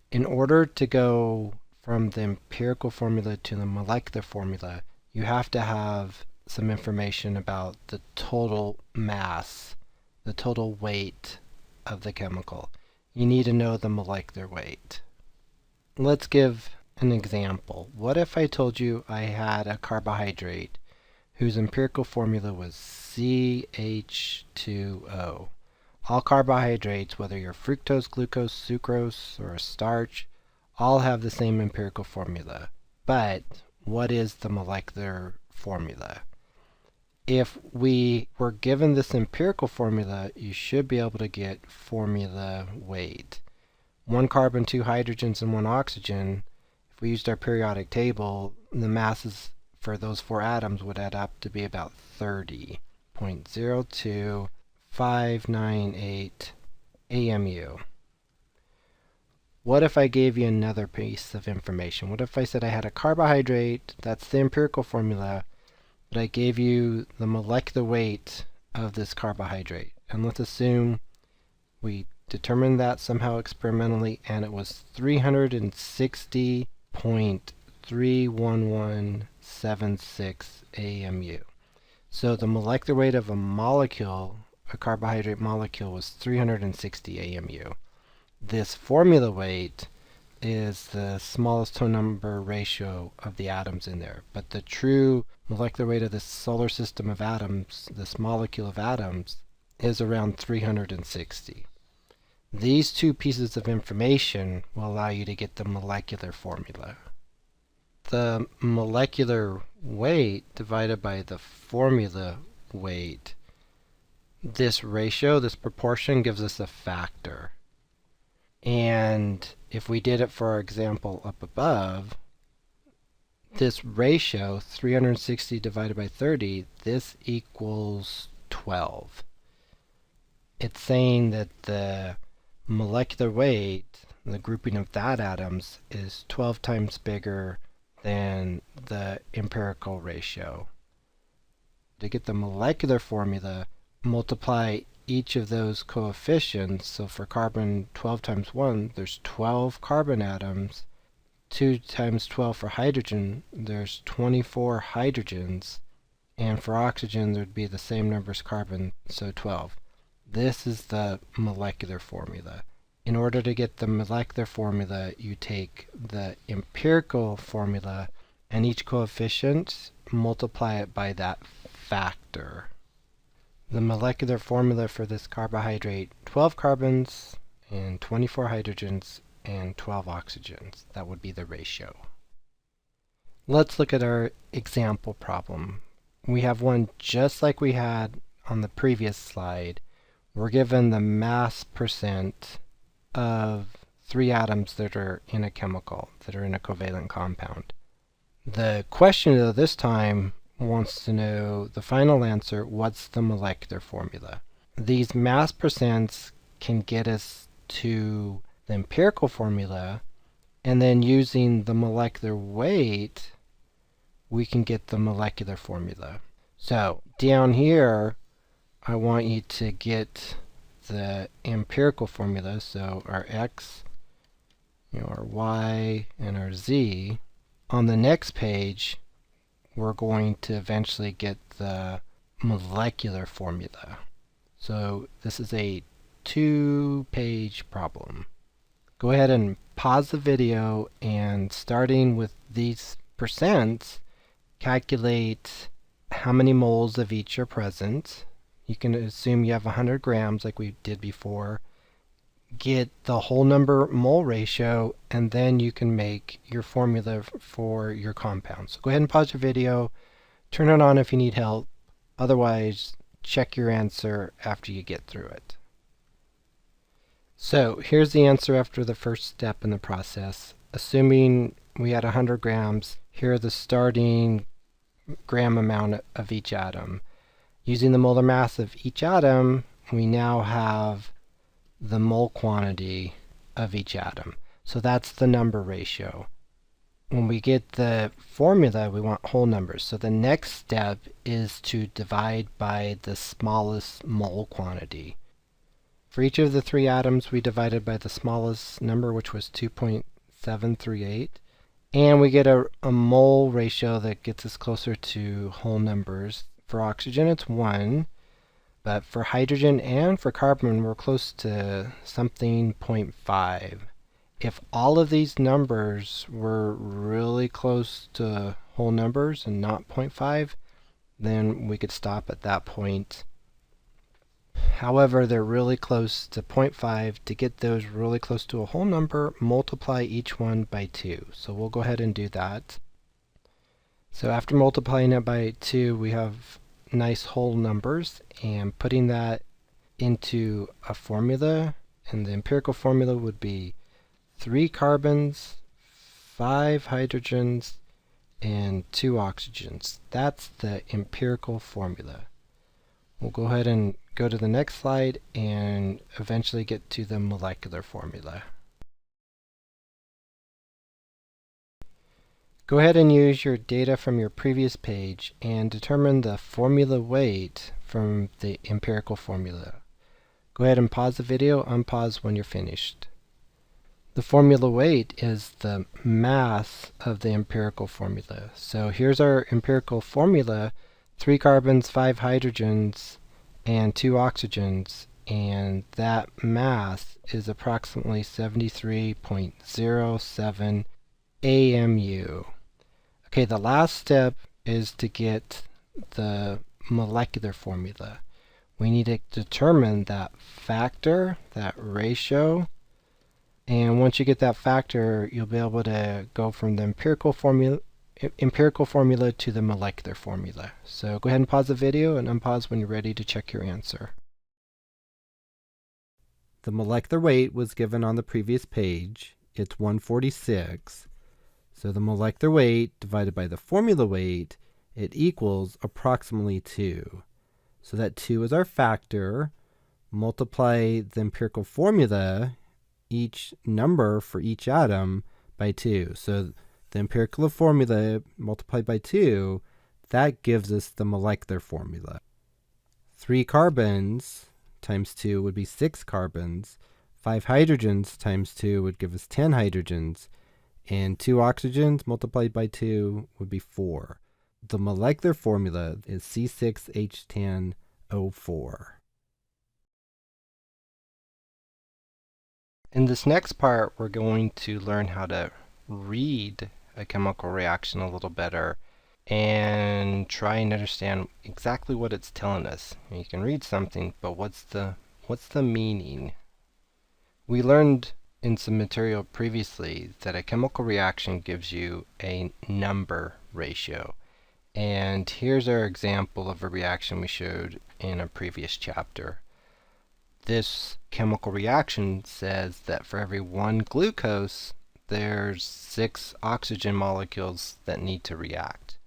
In order to go from the empirical formula to the molecular formula, you have to have some information about the total mass, the total weight of the chemical. You need to know the molecular weight. Let's give an example. What if I told you I had a carbohydrate whose empirical formula was CH2O? All carbohydrates, whether you're fructose, glucose, sucrose, or a starch, all have the same empirical formula. But what is the molecular formula? If we were given this empirical formula, you should be able to get formula weight. 1 carbon, 2 hydrogens, and 1 oxygen. If we used our periodic table, the masses for those 4 atoms would add up to be about 30.02598 AMU. What if I gave you another piece of information? What if I said I had a carbohydrate, that's the empirical formula, but I gave you the molecular weight of this carbohydrate? And let's assume we determined that somehow experimentally, and it was 360.31176 AMU. So the molecular weight of a molecule, a carbohydrate molecule, was 360 AMU. This formula weight is the smallest whole number ratio of the atoms in there. But the true molecular weight of this solar system of atoms, this molecule of atoms, is around 360. These two pieces of information will allow you to get the molecular formula. The molecular weight divided by the formula weight, this ratio, this proportion, gives us a factor. And if we did it for our example up above, this ratio, 360 divided by 30, this equals 12. It's saying that the molecular weight, the grouping of that atoms, is 12 times bigger than the empirical ratio. To get the molecular formula, multiply each of those coefficients. So for carbon, 12 times 1, there's 12 carbon atoms. 2 times 12 for hydrogen, there's 24 hydrogens. And for oxygen, there'd be the same number as carbon, so 12. This is the molecular formula. In order to get the molecular formula, you take the empirical formula and each coefficient, multiply it by that factor. The molecular formula for this carbohydrate, 12 carbons and 24 hydrogens and 12 oxygens. That would be the ratio. Let's look at our example problem. We have one just like we had on the previous slide. We're given the mass percent of 3 atoms that are in a chemical, that are in a covalent compound. The question though this time wants to know the final answer, what's the molecular formula? These mass percents can get us to the empirical formula, and then using the molecular weight, we can get the molecular formula. So down here, I want you to get the empirical formula, so our x, our y, and our z. On the next page, we're going to eventually get the molecular formula. So this is a 2-page problem. Go ahead and pause the video, and starting with these percents, calculate how many moles of each are present. You can assume you have 100 grams like we did before. Get the whole number mole ratio, and then you can make your formula for your compound. So go ahead and pause your video, turn it on if you need help. Otherwise, check your answer after you get through it. So here's the answer after the first step in the process. Assuming we had 100 grams, here are the starting gram amount of each atom. Using the molar mass of each atom, we now have the mole quantity of each atom. So that's the number ratio. When we get the formula, we want whole numbers. So the next step is to divide by the smallest mole quantity. For each of the 3 atoms, we divided by the smallest number, which was 2.738. And we get a mole ratio that gets us closer to whole numbers. For oxygen, it's 1. But for hydrogen and for carbon, we're close to something 0.5. If all of these numbers were really close to whole numbers and not 0.5, then we could stop at that point. However, they're really close to 0.5. To get those really close to a whole number, multiply each one by 2. So we'll go ahead and do that. So after multiplying it by 2, we have nice whole numbers, and putting that into a formula, and the empirical formula would be 3 carbons, 5 hydrogens, and 2 oxygens. That's the empirical formula. We'll go ahead and go to the next slide and eventually get to the molecular formula. Go ahead and use your data from your previous page and determine the formula weight from the empirical formula. Go ahead and pause the video, unpause when you're finished. The formula weight is the mass of the empirical formula. So here's our empirical formula: 3 carbons, 5 hydrogens, and 2 oxygens, and that mass is approximately 73.07 AMU. Okay, the last step is to get the molecular formula. We need to determine that factor, that ratio, and once you get that factor, you'll be able to go from the empirical formula to the molecular formula. So go ahead and pause the video and unpause when you're ready to check your answer. The molecular weight was given on the previous page. It's 146. So the molecular weight divided by the formula weight, it equals approximately 2. So that 2 is our factor. Multiply the empirical formula, each number for each atom, by 2. So the empirical formula multiplied by 2, that gives us the molecular formula. 3 carbons times 2 would be 6 carbons. 5 hydrogens times 2 would give us 10 hydrogens. And 2 oxygens multiplied by 2 would be 4. The molecular formula is C6H10O4. In this next part, we're going to learn how to read a chemical reaction a little better and try and understand exactly what it's telling us. You can read something, but what's the meaning? We learned in some material previously that a chemical reaction gives you a number ratio. And here's our example of a reaction we showed in a previous chapter. This chemical reaction says that for every 1 glucose, there's 6 oxygen molecules that need to react.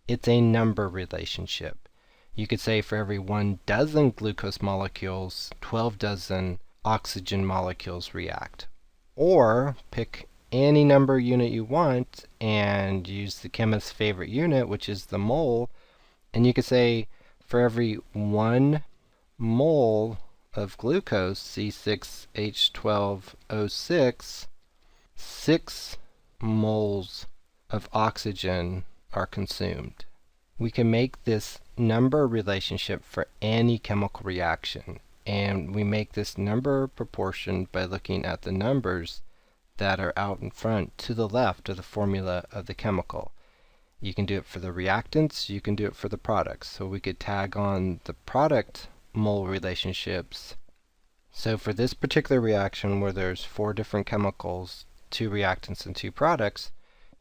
It's a number relationship. You could say for every 1 dozen glucose molecules, 12 dozen oxygen molecules react. Or pick any number unit you want and use the chemist's favorite unit, which is the mole, and you could say for every 1 mole of glucose, C6H12O6, 6 moles of oxygen are consumed. We can make this number relationship for any chemical reaction, and we make this number proportion by looking at the numbers that are out in front to the left of the formula of the chemical. You can do it for the reactants, you can do it for the products. So we could tag on the product mole relationships. So for this particular reaction where there's 4 different chemicals, 2 reactants and 2 products,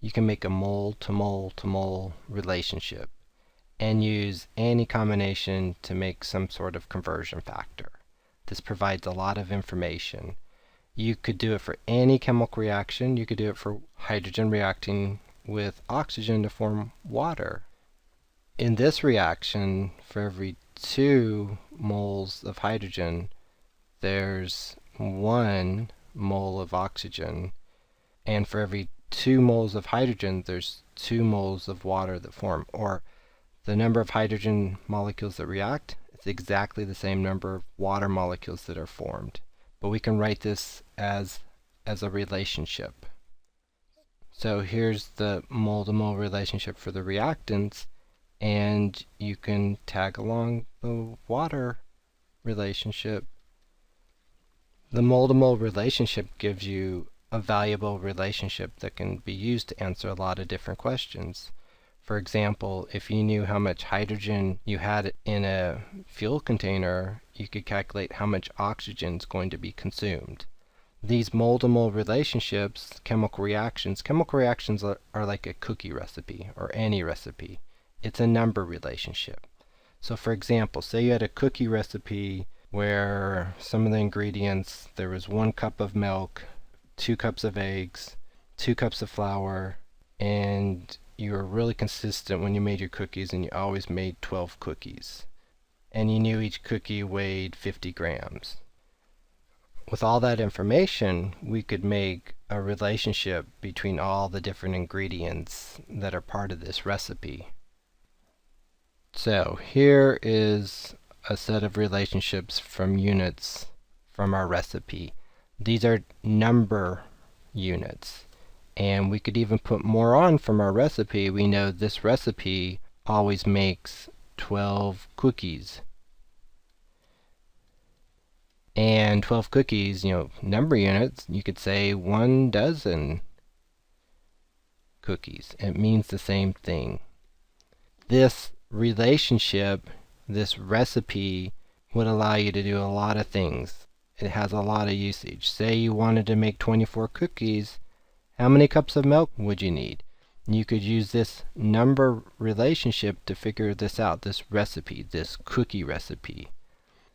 you can make a mole to mole to mole relationship and use any combination to make some sort of conversion factor. This provides a lot of information. You could do it for any chemical reaction. You could do it for hydrogen reacting with oxygen to form water. In this reaction, for every 2 moles of hydrogen, there's 1 mole of oxygen, and for every 2 moles of hydrogen, there's 2 moles of water that form. Or the number of hydrogen molecules that react is exactly the same number of water molecules that are formed. But we can write this as a relationship. So here's the mole-to-mole relationship for the reactants, and you can tag along the water relationship. The mole-to-mole relationship gives you a valuable relationship that can be used to answer a lot of different questions. For example, if you knew how much hydrogen you had in a fuel container, you could calculate how much oxygen is going to be consumed. These mole-to-mole relationships, chemical reactions are like a cookie recipe or any recipe. It's a number relationship. So for example, say you had a cookie recipe where some of the ingredients, there was 1 cup of milk, 2 cups of eggs, 2 cups of flour, and you were really consistent when you made your cookies, and you always made 12 cookies. And you knew each cookie weighed 50 grams. With all that information, we could make a relationship between all the different ingredients that are part of this recipe. So here is a set of relationships from units from our recipe. These are number units. And we could even put more on from our recipe. We know this recipe always makes 12 cookies. And 12 cookies, number units, you could say 1 dozen cookies. It means the same thing. This relationship, this recipe, would allow you to do a lot of things. It has a lot of usage. Say you wanted to make 24 cookies, how many cups of milk would you need? You could use this number relationship to figure this out, this recipe, this cookie recipe.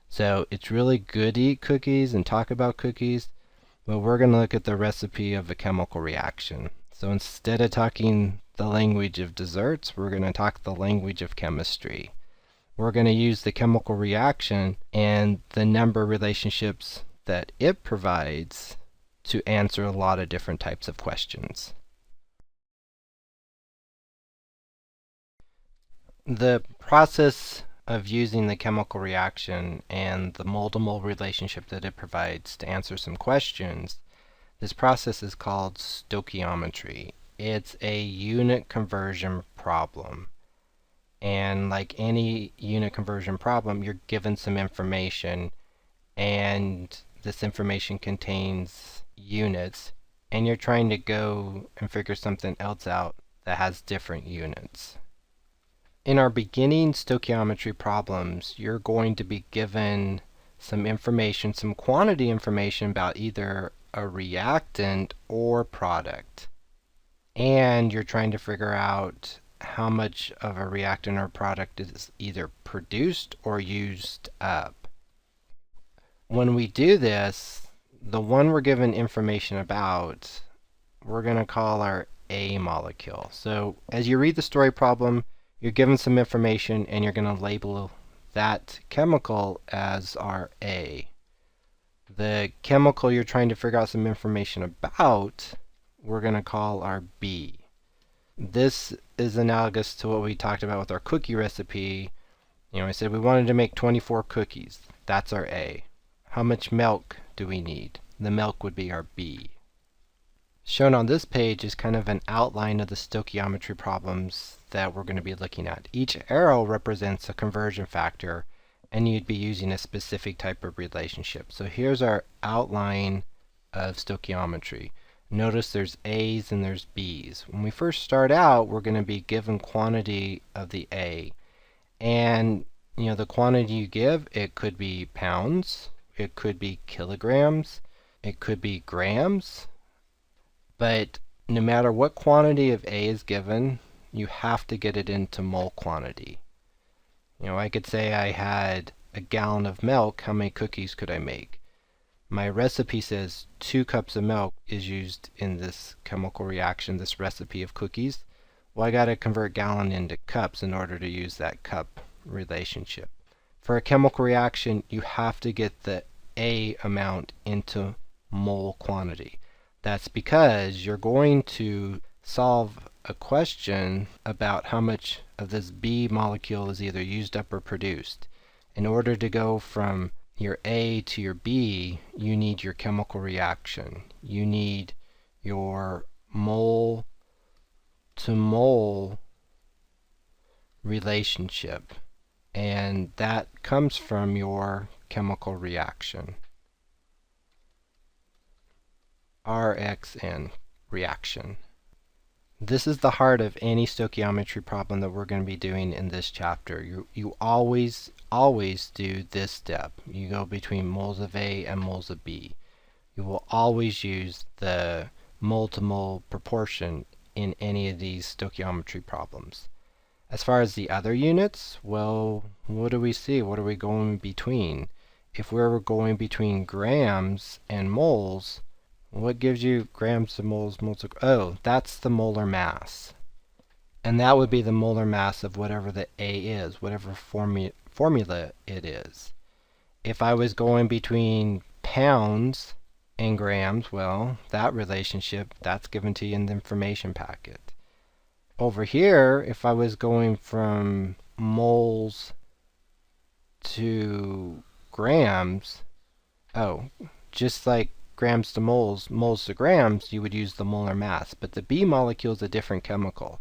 So it's really good to eat cookies and talk about cookies, but we're going to look at the recipe of a chemical reaction. So instead of talking the language of desserts, we're going to talk the language of chemistry. we're going to use the chemical reaction and the number relationships that it provides to answer a lot of different types of questions. The process of using the chemical reaction and the mole-to-mole relationship that it provides to answer some questions, this process is called stoichiometry. It's a unit conversion problem. And like any unit conversion problem, you're given some information, and this information contains units, and you're trying to go and figure something else out that has different units. In our beginning stoichiometry problems, you're going to be given some information, some quantity information about either a reactant or product. And you're trying to figure out how much of a reactant or product is either produced or used up. When we do this, the one we're given information about, we're going to call our A molecule. So as you read the story problem, you're given some information and you're going to label that chemical as our A. The chemical you're trying to figure out some information about, we're going to call our B. This is analogous to what we talked about with our cookie recipe. I said we wanted to make 24 cookies. That's our A. How much milk do we need? The milk would be our B. Shown on this page is kind of an outline of the stoichiometry problems that we're going to be looking at. Each arrow represents a conversion factor, and you'd be using a specific type of relationship. So here's our outline of stoichiometry. Notice there's A's and there's B's. When we first start out, we're going to be given quantity of the A. And the quantity you give, it could be pounds, it could be kilograms, it could be grams. But no matter what quantity of A is given, you have to get it into mole quantity. I could say I had a gallon of milk. How many cookies could I make? My recipe says 2 cups of milk is used in this chemical reaction, this recipe of cookies. Well, I got to convert gallon into cups in order to use that cup relationship. For a chemical reaction, you have to get the A amount into mole quantity. That's because you're going to solve a question about how much of this B molecule is either used up or produced. In order to go from your A to your B, you need your chemical reaction. You need your mole to mole relationship. And that comes from your chemical reaction. RXN, reaction. This is the heart of any stoichiometry problem that we're going to be doing in this chapter. You always do this step. You go between moles of A and moles of B. You will always use the mole-to-mole proportion in any of these stoichiometry problems. As far as the other units, well, what do we see? What are we going between? If we're going between grams and moles, what gives you grams to moles, oh, that's the molar mass. And that would be the molar mass of whatever the A is, whatever formula it is. If I was going between pounds and grams, well, that relationship, that's given to you in the information packet. Over here, if I was going from moles to grams, oh, just like grams to moles, moles to grams, you would use the molar mass. But the B molecule is a different chemical.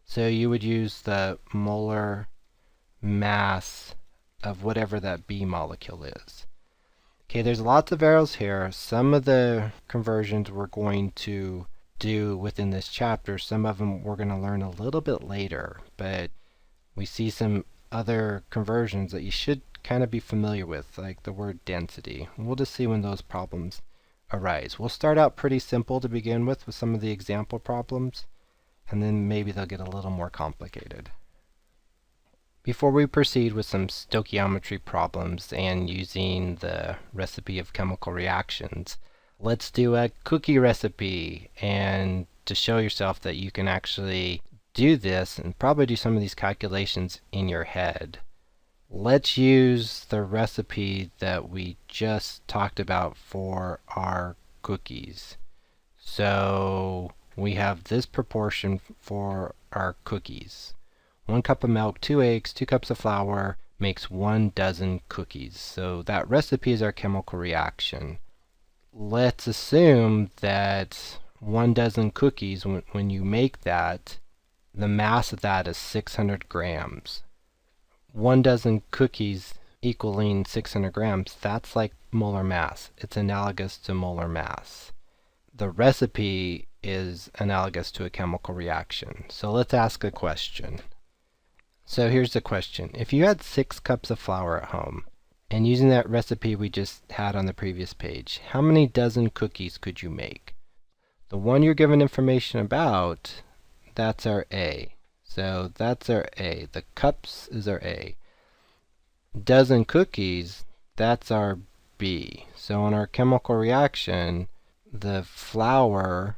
So you would use the molar mass of whatever that B molecule is. Okay, there's lots of arrows here. Some of the conversions we're going to do within this chapter. Some of them we're going to learn a little bit later. But we see some other conversions that you should kind of be familiar with, like the word density. We'll just see when those problems arise. We'll start out pretty simple to begin with some of the example problems, and then maybe they'll get a little more complicated. Before we proceed with some stoichiometry problems and using the recipe of chemical reactions, let's do a cookie recipe, and to show yourself that you can actually do this and probably do some of these calculations in your head. Let's use the recipe that we just talked about for our cookies. So we have this proportion for our cookies. 1 cup of milk, 2 eggs, 2 cups of flour makes 1 dozen cookies. So that recipe is our chemical reaction. Let's assume that 1 dozen cookies, when you make that, the mass of that is 600 grams. 1 dozen cookies equaling 600 grams, that's like molar mass. It's analogous to molar mass. The recipe is analogous to a chemical reaction. So let's ask a question. So here's the question. If you had 6 cups of flour at home, and using that recipe we just had on the previous page, how many dozen cookies could you make? The one you're given information about, that's our A. So that's our A. The cups is our A. Dozen cookies, that's our B. So in our chemical reaction, the flour,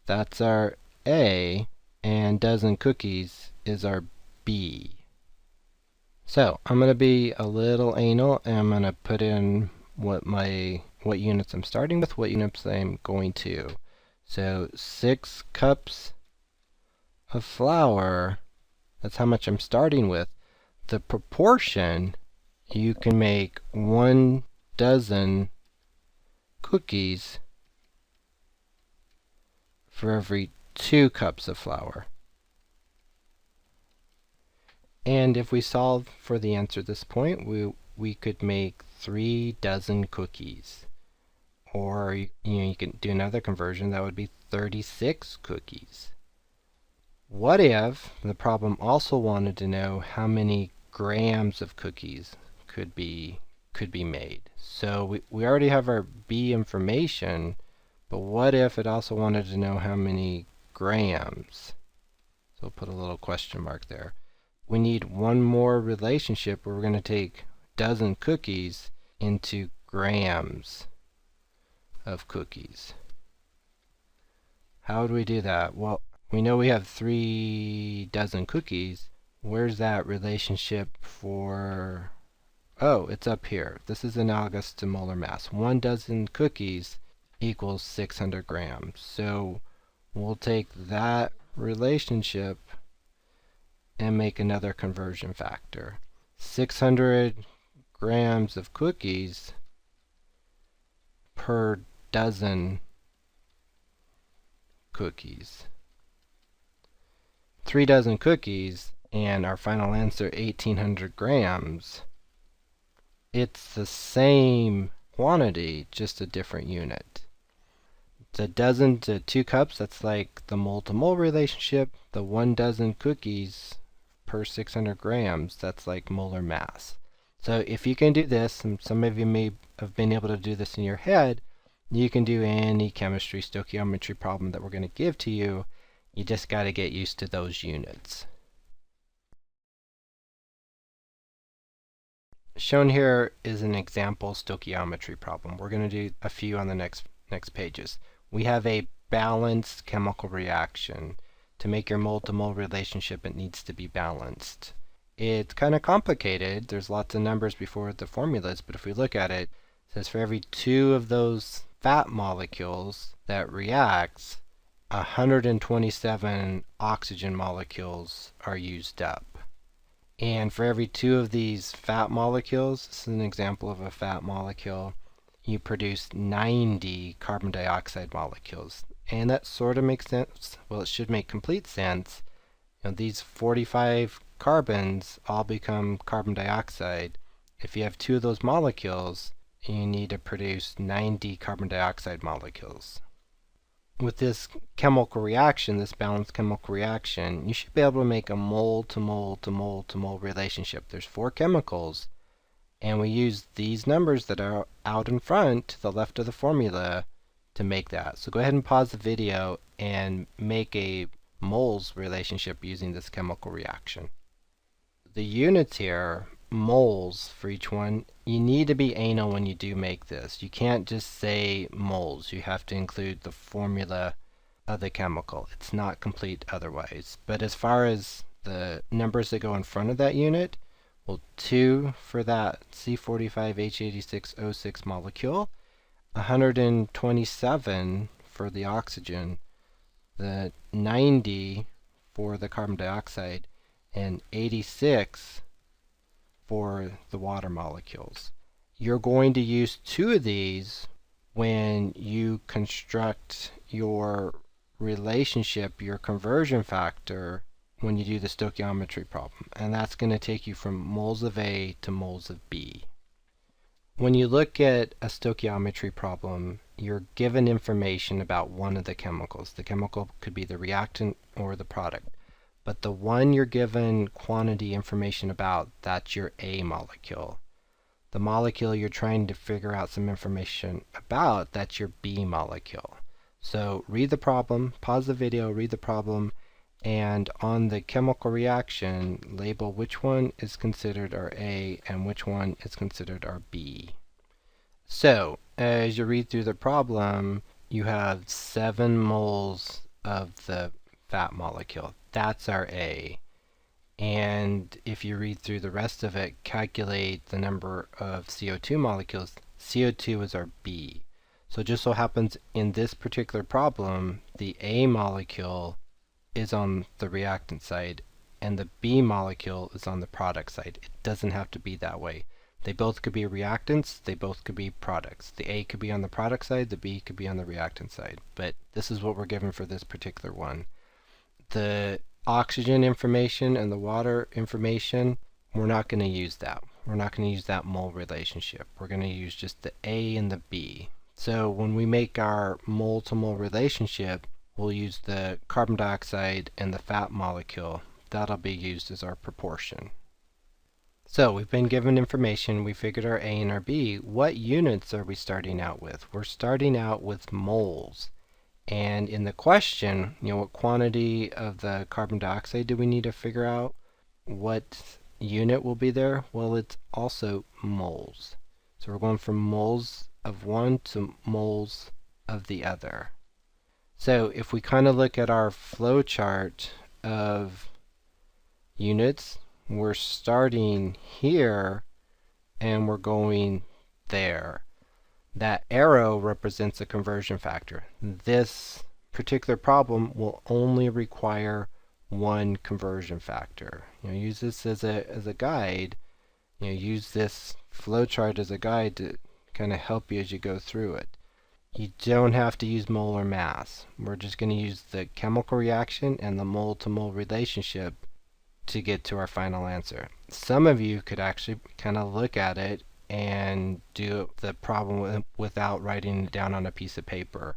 that's our A, and dozen cookies is our B. So I'm going to be a little anal, and I'm going to put in what units I'm starting with, what units I'm going to. So 6 cups of flour, that's how much I'm starting with. The proportion, you can make 1 dozen cookies for every 2 cups of flour. And if we solve for the answer at this point, we could make 3 dozen cookies. Or you can do another conversion, that would be 36 cookies. What if the problem also wanted to know how many grams of cookies could be made? So we already have our B information, but what if it also wanted to know how many grams? So we'll put a little question mark there. We need one more relationship where we're going to take dozen cookies into grams of cookies. How would we do that? Well, we know we have 3 dozen cookies. Where's that relationship for... Oh, it's up here. This is analogous to molar mass. 1 dozen cookies equals 600 grams. So we'll take that relationship and make another conversion factor. 600 grams of cookies per dozen cookies. 3 dozen cookies, and our final answer, 1800 grams. It's the same quantity, just a different unit. The dozen to 2 cups, that's like the mole to mole relationship. The 1 dozen cookies per 600 grams, that's like molar mass. So if you can do this, and some of you may have been able to do this in your head, you can do any chemistry stoichiometry problem that we're going to give to you. You just got to get used to those units. Shown here is an example stoichiometry problem. We're going to do a few on the next pages. We have a balanced chemical reaction. To make your mole-to-mole relationship, it needs to be balanced. It's kind of complicated. There's lots of numbers before the formulas, but if we look at it, it says for every 2 of those fat molecules that reacts, 127 oxygen molecules are used up. And for every 2 of these fat molecules, this is an example of a fat molecule, you produce 90 carbon dioxide molecules. And that sort of makes sense. Well, it should make complete sense. These 45 carbons all become carbon dioxide. If you have 2 of those molecules, you need to produce 90 carbon dioxide molecules. With this chemical reaction, this balanced chemical reaction, you should be able to make a mole to mole to mole to mole relationship. There's 4 chemicals, and we use these numbers that are out in front to the left of the formula to make that. So go ahead and pause the video and make a moles relationship using this chemical reaction. The units here, moles for each one, you need to be anal when you do make this. You can't just say moles. You have to include the formula of the chemical. It's not complete otherwise. But as far as the numbers that go in front of that unit, Well, 2 for that C45H86O6 molecule, 127 for the oxygen, the 90 for the carbon dioxide, and 86 for the water molecules. You're going to use 2 of these when you construct your relationship, your conversion factor, when you do the stoichiometry problem. And that's going to take you from moles of A to moles of B. When you look at a stoichiometry problem, you're given information about one of the chemicals. The chemical could be the reactant or the product. But the one you're given quantity information about, that's your A molecule. The molecule you're trying to figure out some information about, that's your B molecule. So read the problem, pause the video, read the problem, and on the chemical reaction, label which one is considered our A and which one is considered our B. So, as you read through the problem, you have 7 moles of the fat molecule. That's our A. And if you read through the rest of it, calculate the number of CO2 molecules. CO2 is our B. So it just so happens in this particular problem, the A molecule is on the reactant side and the B molecule is on the product side. It doesn't have to be that way. They both could be reactants, they both could be products. The A could be on the product side, the B could be on the reactant side. But this is what we're given for this particular one. The oxygen information and the water information, we're not going to use that. We're not going to use that mole relationship. We're going to use just the A and the B. So when we make our mole to mole relationship, we'll use the carbon dioxide and the fat molecule. That'll be used as our proportion. So we've been given information, we figured our A and our B. What units are we starting out with? We're starting out with moles. And in the question, what quantity of the carbon dioxide do we need to figure out? What unit will be there? Well, it's also moles. So we're going from moles of one to moles of the other. So if we kind of look at our flow chart of units, we're starting here and we're going there. That arrow represents a conversion factor. This particular problem will only require one conversion factor. Use this as a guide. Use this flowchart as a guide to kind of help you as you go through it. You don't have to use molar mass. We're just going to use the chemical reaction and the mole to mole relationship to get to our final answer. Some of you could actually kind of look at it and do the problem without writing it down on a piece of paper.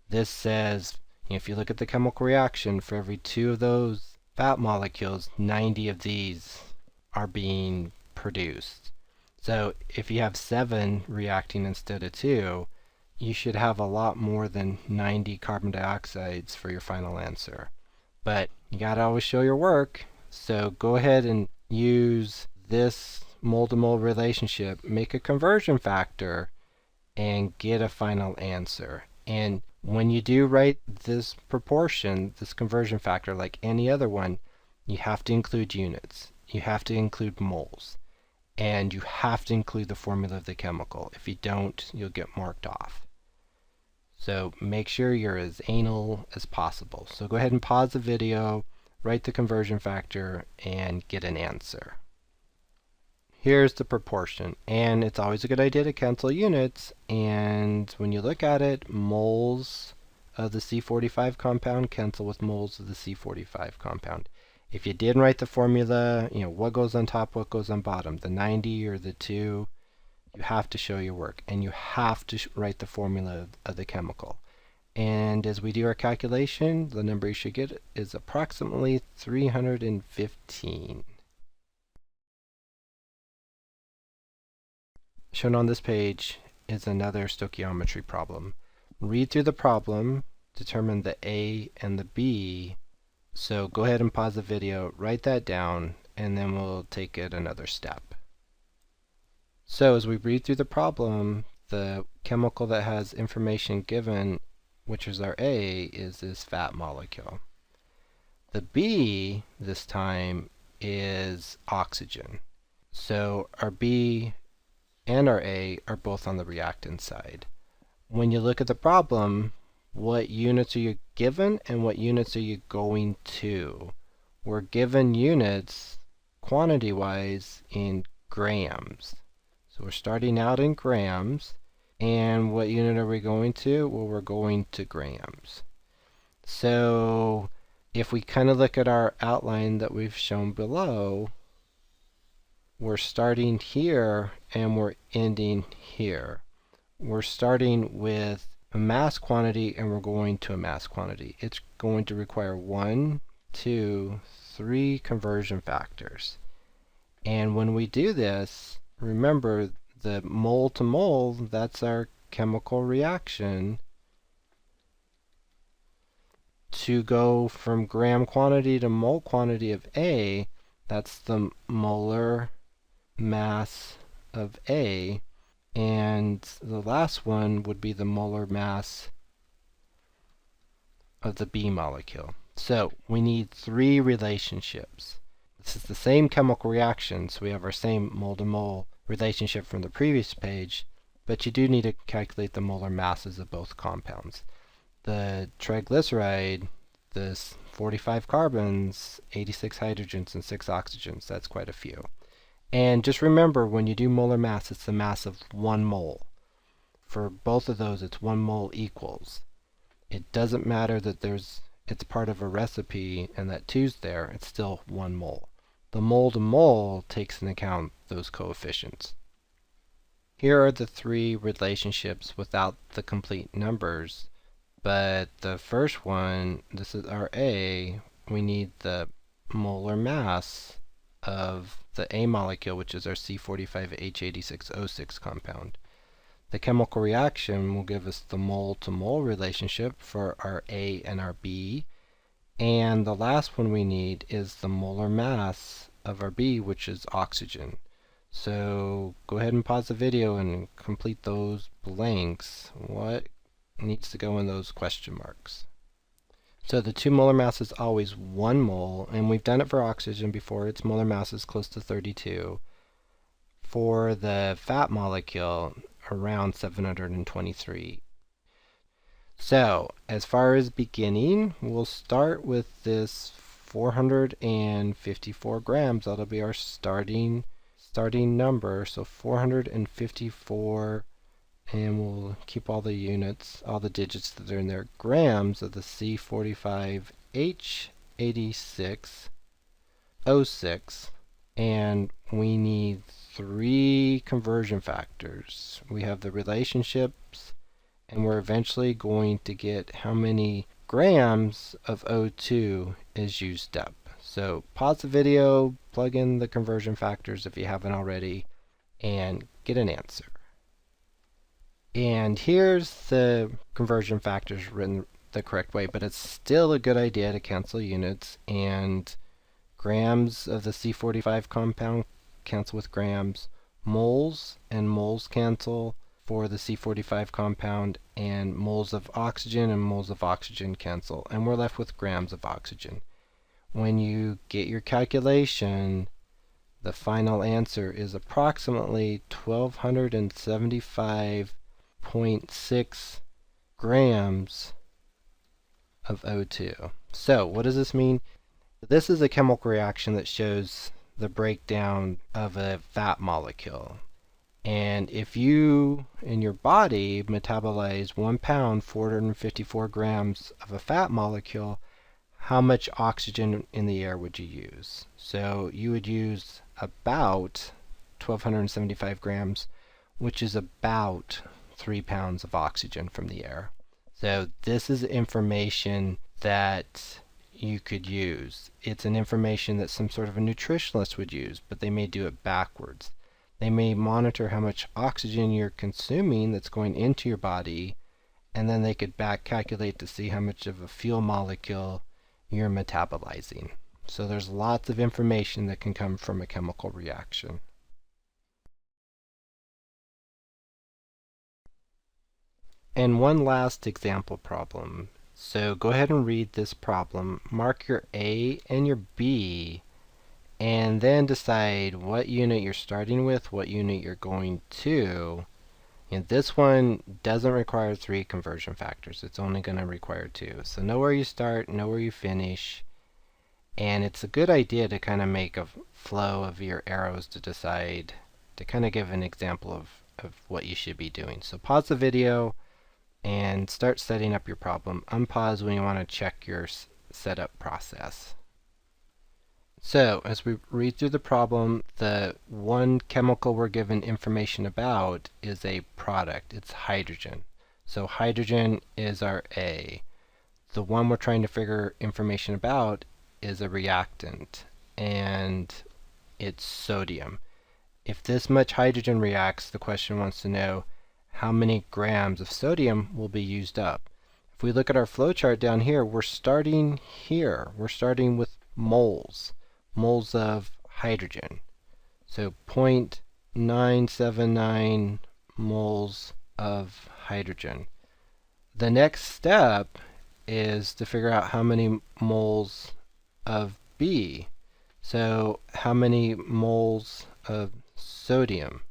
This says, if you look at the chemical reaction, for every 2 of those fat molecules, 90 of these are being produced. So if you have 7 reacting instead of 2, you should have a lot more than 90 carbon dioxides for your final answer. But you gotta always show your work, so go ahead and use this mole to mole relationship, make a conversion factor, and get a final answer. And when you do write this proportion, this conversion factor, like any other one, you have to include units. You have to include moles. And you have to include the formula of the chemical. If you don't, you'll get marked off. So make sure you're as anal as possible. So go ahead and pause the video, write the conversion factor, and get an answer. Here's the proportion, and it's always a good idea to cancel units, and when you look at it, moles of the C45 compound cancel with moles of the C45 compound. If you didn't write the formula, what goes on top, what goes on bottom, the 90 or the 2, you have to show your work, and you have to write the formula of the chemical. And as we do our calculation, the number you should get is approximately 315. Shown on this page is another stoichiometry problem. Read through the problem, determine the A and the B. So go ahead and pause the video, write that down, and then we'll take it another step. So as we read through the problem, the chemical that has information given, which is our A, is this fat molecule. The B, this time, is oxygen. So our B and our A are both on the reactant side. When you look at the problem, what units are you given and what units are you going to? We're given units quantity-wise in grams. So we're starting out in grams. And what unit are we going to? Well, we're going to grams. So if we kind of look at our outline that we've shown below, we're starting here and we're ending here. We're starting with a mass quantity and we're going to a mass quantity. It's going to require 1, 2, 3 conversion factors. And when we do this, remember the mole to mole, that's our chemical reaction. To go from gram quantity to mole quantity of A, that's the molar mass of A. And the last one would be the molar mass of the B molecule. So we need 3 relationships. This is the same chemical reaction, so we have our same mole to mole relationship from the previous page, but you do need to calculate the molar masses of both compounds. The triglyceride, this 45 carbons, 86 hydrogens, and 6 oxygens, that's quite a few. And just remember, when you do molar mass, it's the mass of 1 mole. For both of those, it's 1 mole equals. It doesn't matter that it's part of a recipe and that 2's there, it's still 1 mole. The mole to mole takes into account those coefficients. Here are the 3 relationships without the complete numbers, but the first one, this is our A, we need the molar mass of the A molecule, which is our C45H86O6 compound. The chemical reaction will give us the mole to mole relationship for our A and our B. And the last one we need is the molar mass of our B, which is oxygen. So go ahead and pause the video and complete those blanks. What needs to go in those question marks? So the 2 molar mass is always 1 mole, and we've done it for oxygen before. Its molar mass is close to 32. For the fat molecule, around 723. So, as far as beginning, we'll start with this 454 grams. That'll be our starting number. So 454, and we'll keep all the units, all the digits that are in there, grams of the C45H86O6, and we need 3 conversion factors. We have the relationships, and we're eventually going to get how many grams of O2 is used up. So pause the video, plug in the conversion factors if you haven't already, and get an answer. And here's the conversion factors written the correct way, but it's still a good idea to cancel units, and grams of the C45 compound cancel with grams, moles and moles cancel for the C45 compound, and moles of oxygen and moles of oxygen cancel, and we're left with grams of oxygen. When you get your calculation, the final answer is approximately 1275.6 grams of O2. So what does this mean? This is a chemical reaction that shows the breakdown of a fat molecule. And if you, in your body, metabolize 1 pound, 454 grams of a fat molecule, how much oxygen in the air would you use? So you would use about 1,275 grams, which is about 3 pounds of oxygen from the air. So this is information that you could use. It's an information that some sort of a nutritionalist would use, but they may do it backwards. They may monitor how much oxygen you're consuming that's going into your body, and then they could back calculate to see how much of a fuel molecule you're metabolizing. So there's lots of information that can come from a chemical reaction. And one last example problem. So go ahead and read this problem. Mark your A and your B, and then decide what unit you're starting with, what unit you're going to. And this one doesn't require 3 conversion factors. It's only going to require 2. So know where you start, know where you finish. And it's a good idea to kind of make a flow of your arrows to decide, to kind of give an example of what you should be doing. So pause the video and start setting up your problem. Unpause when you want to check your setup process. So as we read through the problem, the one chemical we're given information about is a product. It's hydrogen. So hydrogen is our A. The one we're trying to figure information about is a reactant, and it's sodium. If this much hydrogen reacts, the question wants to know how many grams of sodium will be used up. If we look at our flowchart down here, we're starting here. We're starting with moles of hydrogen. So 0.979 moles of hydrogen. The next step is to figure out how many moles of B. So how many moles of sodium?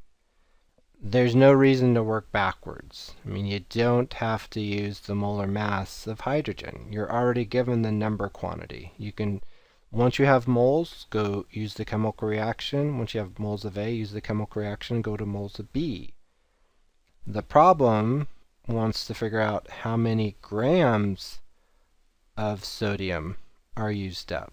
There's no reason to work backwards. I mean, you don't have to use the molar mass of hydrogen. You're already given the number quantity. You can, once you have moles, go use the chemical reaction. Once you have moles of A, use the chemical reaction, go to moles of B. The problem wants to figure out how many grams of sodium are used up.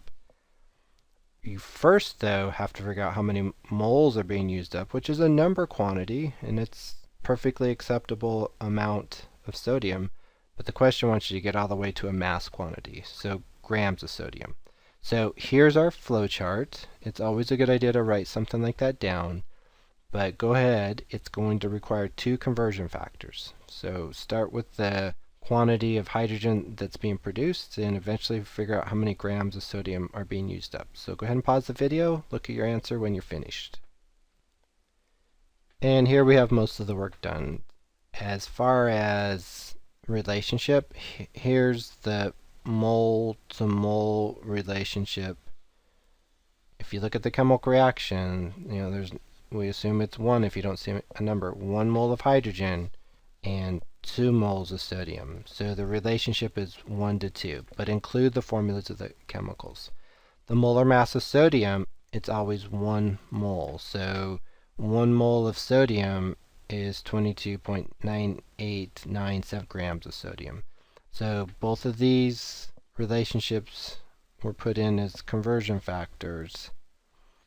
You first, though, have to figure out how many moles are being used up, which is a number quantity, and it's perfectly acceptable amount of sodium. But the question wants you to get all the way to a mass quantity, so grams of sodium. So here's our flow chart. It's always a good idea to write something like that down, but go ahead, it's going to require 2 conversion factors. So start with the quantity of hydrogen that's being produced and eventually figure out how many grams of sodium are being used up. So go ahead and pause the video, look at your answer when you're finished. And here we have most of the work done. As far as relationship, here's the mole to mole relationship. If you look at the chemical reaction, we assume it's 1 if you don't see a number. 1 mole of hydrogen and 2 moles of sodium. So the relationship is 1 to 2, but include the formulas of the chemicals. The molar mass of sodium, it's always 1 mole. So 1 mole of sodium is 22.9897 grams of sodium. So both of these relationships were put in as conversion factors.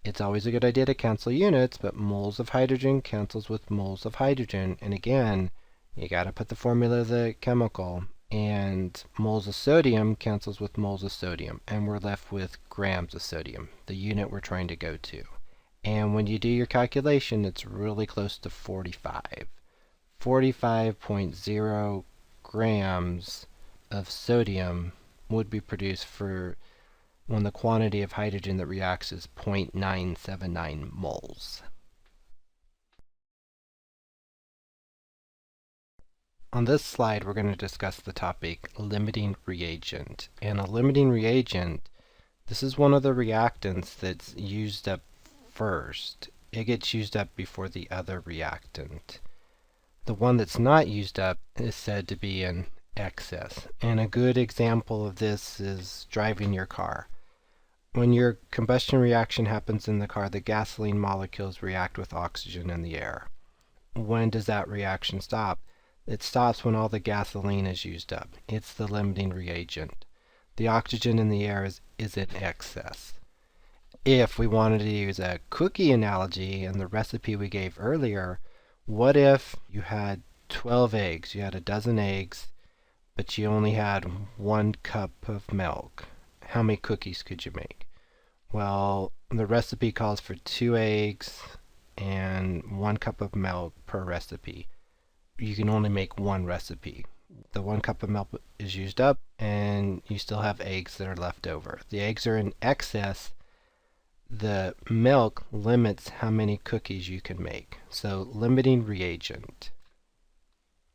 It's always a good idea to cancel units, but moles of hydrogen cancels with moles of hydrogen. And again, you got to put the formula of the chemical, and moles of sodium cancels with moles of sodium, and we're left with grams of sodium, the unit we're trying to go to. And when you do your calculation, it's really close to 45. 45.0 grams of sodium would be produced for when the quantity of hydrogen that reacts is 0.979 moles. On this slide, we're going to discuss the topic limiting reagent. And a limiting reagent, this is one of the reactants that's used up first. It gets used up before the other reactant. The one that's not used up is said to be in excess. And a good example of this is driving your car. When your combustion reaction happens in the car, the gasoline molecules react with oxygen in the air. When does that reaction stop? It stops when all the gasoline is used up. It's the limiting reagent. The oxygen in the air is in excess. If we wanted to use a cookie analogy in the recipe we gave earlier, what if you had 12 eggs? You had a dozen eggs, but you only had 1 cup of milk. How many cookies could you make? Well, the recipe calls for 2 eggs and 1 cup of milk per recipe. You can only make 1 recipe. The 1 cup of milk is used up, and you still have eggs that are left over. The eggs are in excess. The milk limits how many cookies you can make. So limiting reagent.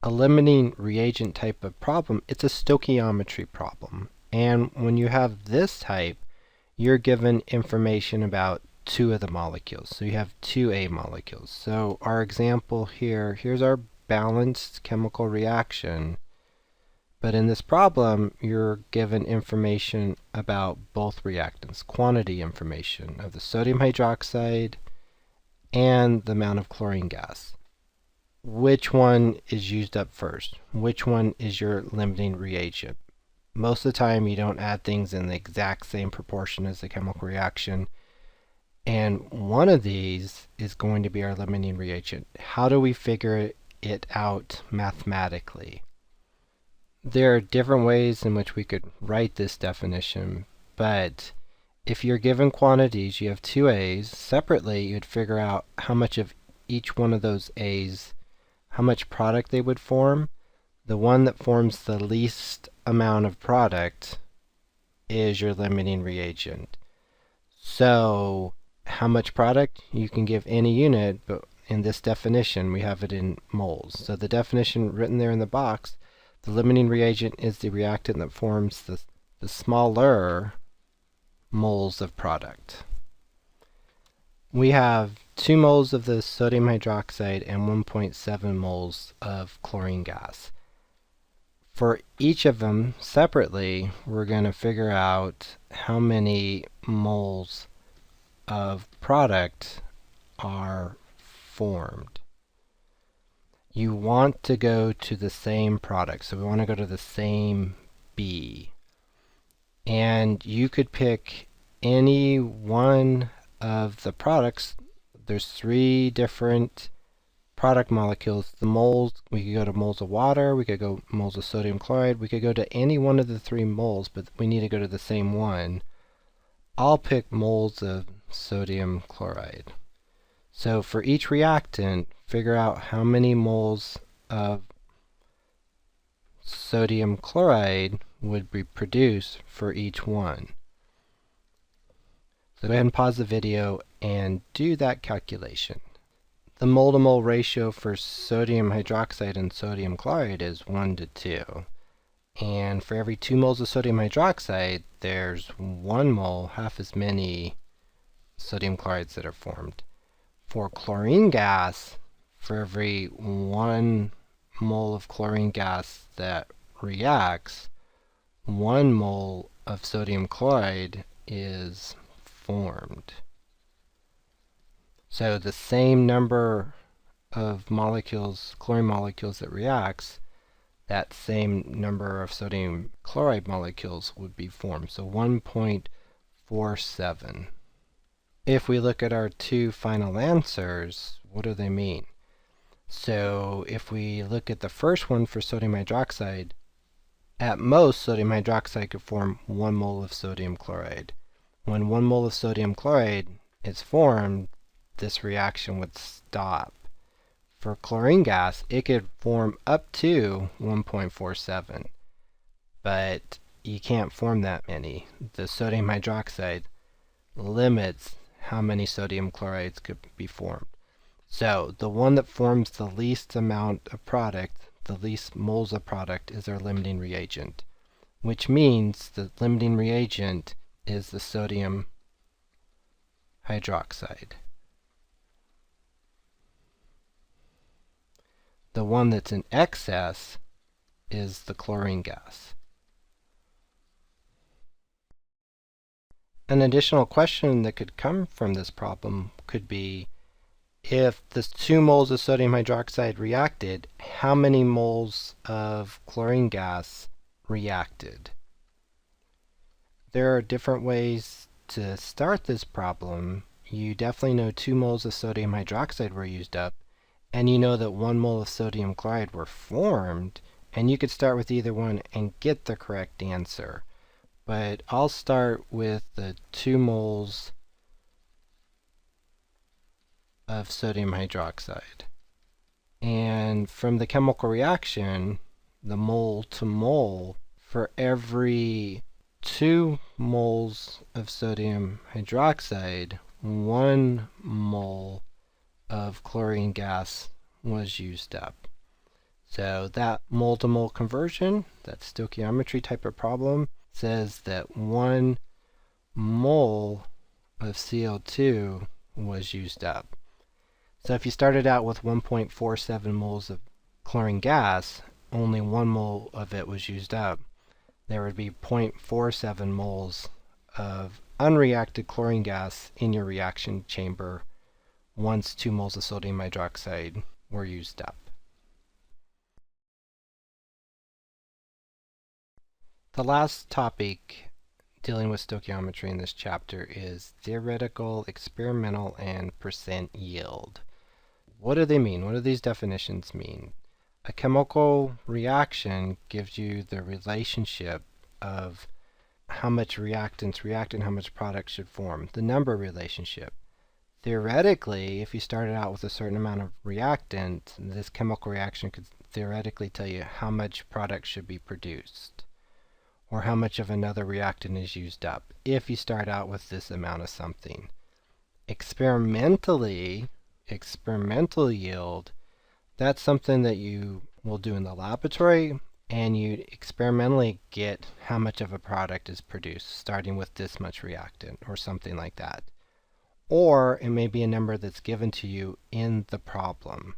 A limiting reagent type of problem, it's a stoichiometry problem. And when you have this type, you're given information about two of the molecules. So you have two A molecules. So our example here, here's our balanced chemical reaction. But in this problem, you're given information about both reactants, quantity information of the sodium hydroxide and the amount of chlorine gas. Which one is used up first? Which one is your limiting reagent? Most of the time, you don't add things in the exact same proportion as the chemical reaction. And one of these is going to be our limiting reagent. How do we figure it out mathematically? There are different ways in which we could write this definition, but if you're given quantities, you have two A's. Separately, you'd figure out how much of each one of those A's, how much product they would form. The one that forms the least amount of product is your limiting reagent. So, how much product? You can give any unit, but in this definition, we have it in moles. So the definition written there in the box, the limiting reagent is the reactant that forms the smaller moles of product. We have 2 moles of the sodium hydroxide and 1.7 moles of chlorine gas. For each of them separately, we're going to figure out how many moles of product are formed. You want to go to the same product, so we want to go to the same B. And you could pick any one of the products. There's 3 different product molecules. The moles, we could go to moles of water, we could go moles of sodium chloride, we could go to any one of the 3 moles, but we need to go to the same one. I'll pick moles of sodium chloride. So for each reactant, figure out how many moles of sodium chloride would be produced for each one. So go ahead and pause the video and do that calculation. The mole-to-mole ratio for sodium hydroxide and sodium chloride is 1 to 2. And for every 2 moles of sodium hydroxide, there's 1 mole, half as many sodium chlorides that are formed. For chlorine gas, for every 1 mole of chlorine gas that reacts, 1 mole of sodium chloride is formed. So the same number of molecules, chlorine molecules that reacts, that same number of sodium chloride molecules would be formed. So 1.47. If we look at our 2 final answers, what do they mean? So if we look at the first one for sodium hydroxide, at most sodium hydroxide could form 1 mole of sodium chloride. When 1 mole of sodium chloride is formed, this reaction would stop. For chlorine gas, it could form up to 1.47, but you can't form that many. The sodium hydroxide limits how many sodium chlorides could be formed. So the one that forms the least amount of product, the least moles of product, is our limiting reagent, which means the limiting reagent is the sodium hydroxide. The one that's in excess is the chlorine gas. An additional question that could come from this problem could be, if the 2 moles of sodium hydroxide reacted, how many moles of chlorine gas reacted? There are different ways to start this problem. You definitely know 2 moles of sodium hydroxide were used up, and you know that 1 mole of sodium chloride were formed, and you could start with either one and get the correct answer. But I'll start with the 2 moles of sodium hydroxide. And from the chemical reaction, the mole to mole, for every 2 moles of sodium hydroxide, 1 mole of chlorine gas was used up. So that mole to mole conversion, that stoichiometry type of problem, says that 1 mole of CO2 was used up. So if you started out with 1.47 moles of chlorine gas, only 1 mole of it was used up. There would be 0.47 moles of unreacted chlorine gas in your reaction chamber once 2 moles of sodium hydroxide were used up. The last topic dealing with stoichiometry in this chapter is theoretical, experimental, and percent yield. What do they mean? What do these definitions mean? A chemical reaction gives you the relationship of how much reactants react and how much product should form, the number relationship. Theoretically, if you started out with a certain amount of reactant, this chemical reaction could theoretically tell you how much product should be produced, or how much of another reactant is used up, if you start out with this amount of something. Experimentally, experimental yield, that's something that you will do in the laboratory, and you experimentally get how much of a product is produced, starting with this much reactant, or something like that. Or it may be a number that's given to you in the problem.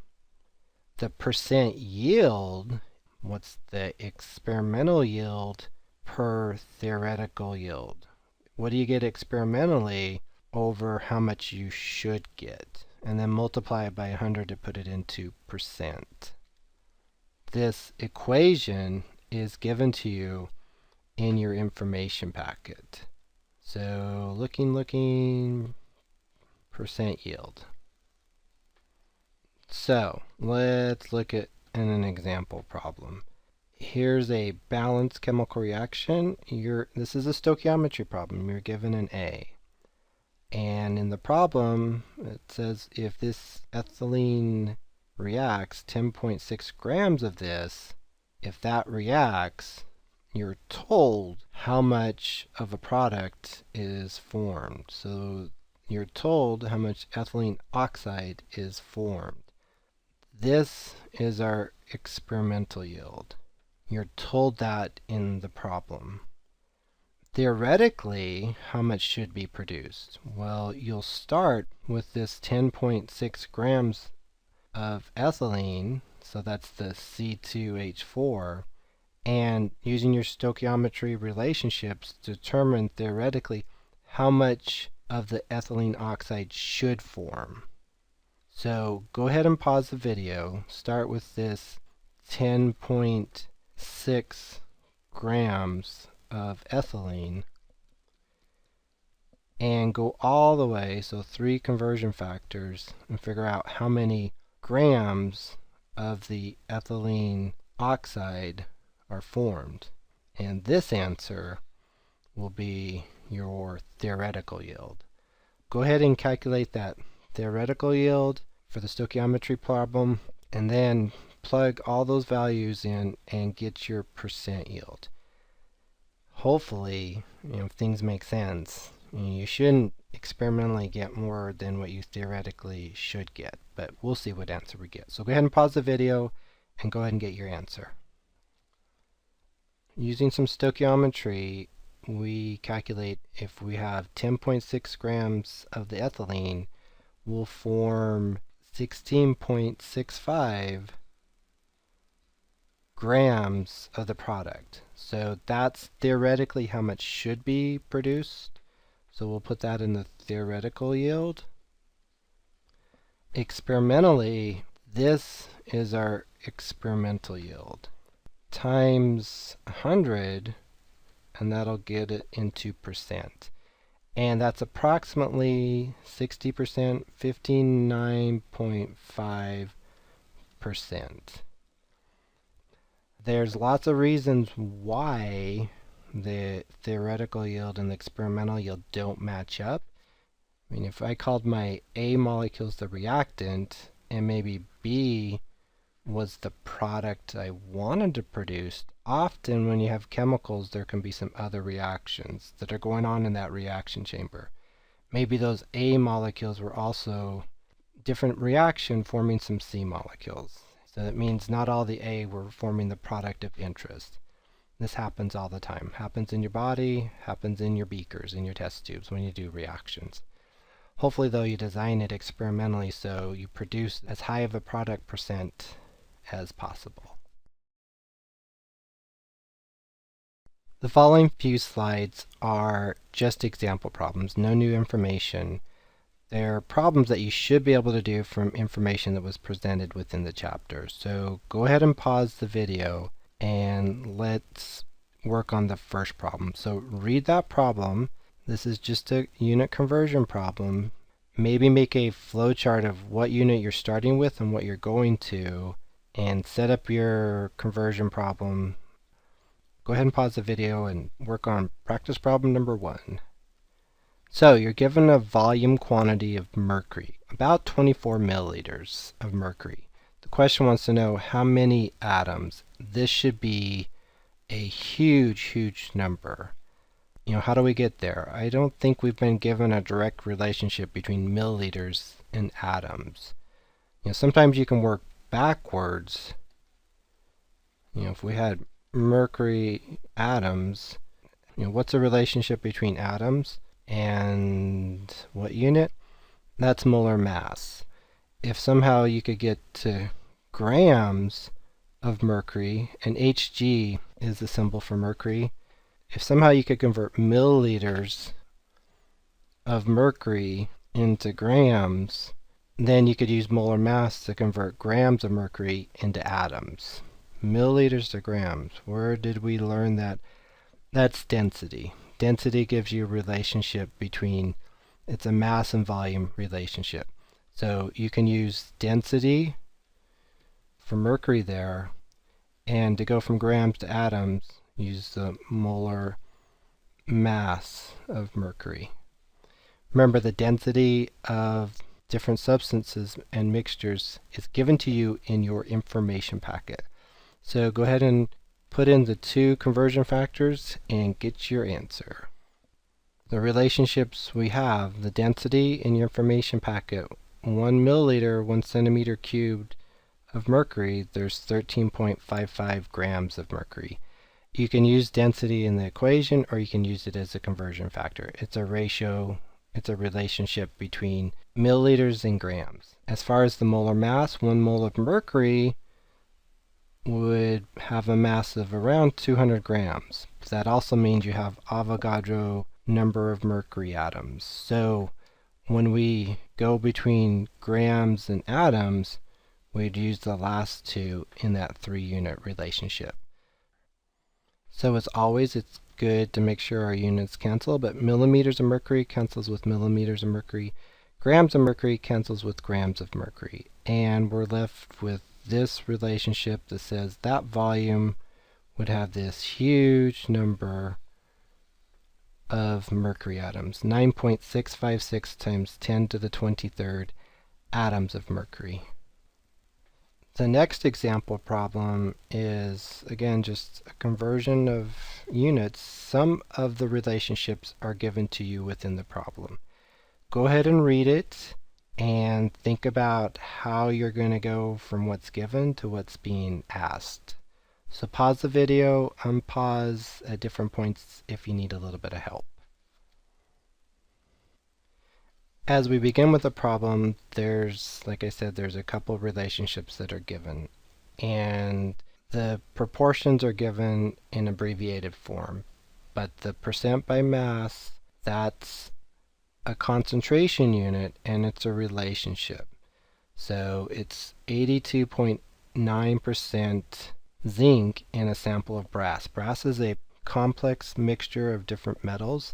The percent yield, what's the experimental yield per theoretical yield? What do you get experimentally over how much you should get? And then multiply it by 100 to put it into percent. This equation is given to you in your information packet. So looking, percent yield. So let's look at an example problem. Here's a balanced chemical reaction. This is a stoichiometry problem. You're given an A. And in the problem, it says if this ethylene reacts 10.6 grams of this, if that reacts, you're told how much of a product is formed. So you're told how much ethylene oxide is formed. This is our experimental yield. You're told that in the problem. Theoretically, how much should be produced? Well, you'll start with this 10.6 grams of ethylene, so that's the C2H4, and using your stoichiometry relationships, determine theoretically how much of the ethylene oxide should form. So go ahead and pause the video, start with this 10.6 grams of ethylene, and go all the way, so 3 conversion factors, and figure out how many grams of the ethylene oxide are formed. And this answer will be your theoretical yield. Go ahead and calculate that theoretical yield for the stoichiometry problem, and then plug all those values in and get your percent yield. Hopefully, things make sense. You shouldn't experimentally get more than what you theoretically should get, but we'll see what answer we get. So go ahead and pause the video and go ahead and get your answer. Using some stoichiometry, we calculate if we have 10.6 grams of the ethylene, we'll form 16.65 grams of the product. So that's theoretically how much should be produced. So we'll put that in the theoretical yield. Experimentally, this is our experimental yield times 100, and that'll get it into percent. And that's approximately 60%, 59.5%. There's lots of reasons why the theoretical yield and the experimental yield don't match up. I mean, if I called my A molecules the reactant, and maybe B was the product I wanted to produce, often when you have chemicals, there can be some other reactions that are going on in that reaction chamber. Maybe those A molecules were also different reaction forming some C molecules. So that means not all the A were forming the product of interest. This happens all the time. Happens in your body, happens in your beakers, in your test tubes when you do reactions. Hopefully, though, you design it experimentally so you produce as high of a product percent as possible. The following few slides are just example problems, no new information. They're problems that you should be able to do from information that was presented within the chapter. So go ahead and pause the video and let's work on the first problem. So read that problem. This is just a unit conversion problem. Maybe make a flowchart of what unit you're starting with and what you're going to, and set up your conversion problem. Go ahead and pause the video and work on practice problem number 1. So you're given a volume quantity of mercury, about 24 milliliters of mercury. The question wants to know how many atoms. This should be a huge number. How do we get there? I don't think we've been given a direct relationship between milliliters and atoms. Sometimes you can work backwards. If we had mercury atoms, what's the relationship between atoms and what unit? That's molar mass. If somehow you could get to grams of mercury, and Hg is the symbol for mercury, if somehow you could convert milliliters of mercury into grams, then you could use molar mass to convert grams of mercury into atoms. Milliliters to grams. Where did we learn that? That's density. Density gives you a relationship between, it's a mass and volume relationship. So you can use density for mercury there, and to go from grams to atoms, use the molar mass of mercury. Remember, the density of different substances and mixtures is given to you in your information packet. So go ahead and put in the 2 conversion factors and get your answer. The relationships we have, the density in your information packet, 1 milliliter, 1 centimeter cubed of mercury, there's 13.55 grams of mercury. You can use density in the equation, or you can use it as a conversion factor. It's a ratio, it's a relationship between milliliters and grams. As far as the molar mass, 1 mole of mercury would have a mass of around 200 grams. That also means you have Avogadro number of mercury atoms. So when we go between grams and atoms, we'd use the last 2 in that 3-unit relationship. So as always, it's good to make sure our units cancel, but millimeters of mercury cancels with millimeters of mercury. Grams of mercury cancels with grams of mercury. And we're left with this relationship that says that volume would have this huge number of mercury atoms, 9.656 times 10 to the 23rd atoms of mercury. The next example problem is, again, just a conversion of units. Some of the relationships are given to you within the problem. Go ahead and read it and think about how you're going to go from what's given to what's being asked. So pause the video, unpause at different points if you need a little bit of help. As we begin with the problem, like I said, there's a couple relationships that are given, and the proportions are given in abbreviated form, but the percent by mass, that's a concentration unit, and it's a relationship. So it's 82.9% zinc in a sample of brass. Brass is a complex mixture of different metals.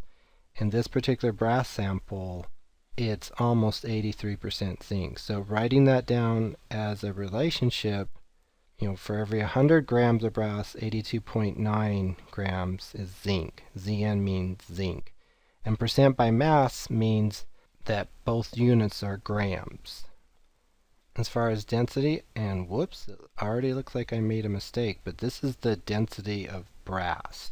In this particular brass sample, it's almost 83% zinc. So writing that down as a relationship, for every 100 grams of brass, 82.9 grams is zinc. Zn means zinc. And percent by mass means that both units are grams. As far as density, and whoops, it already looks like I made a mistake, but this is the density of brass.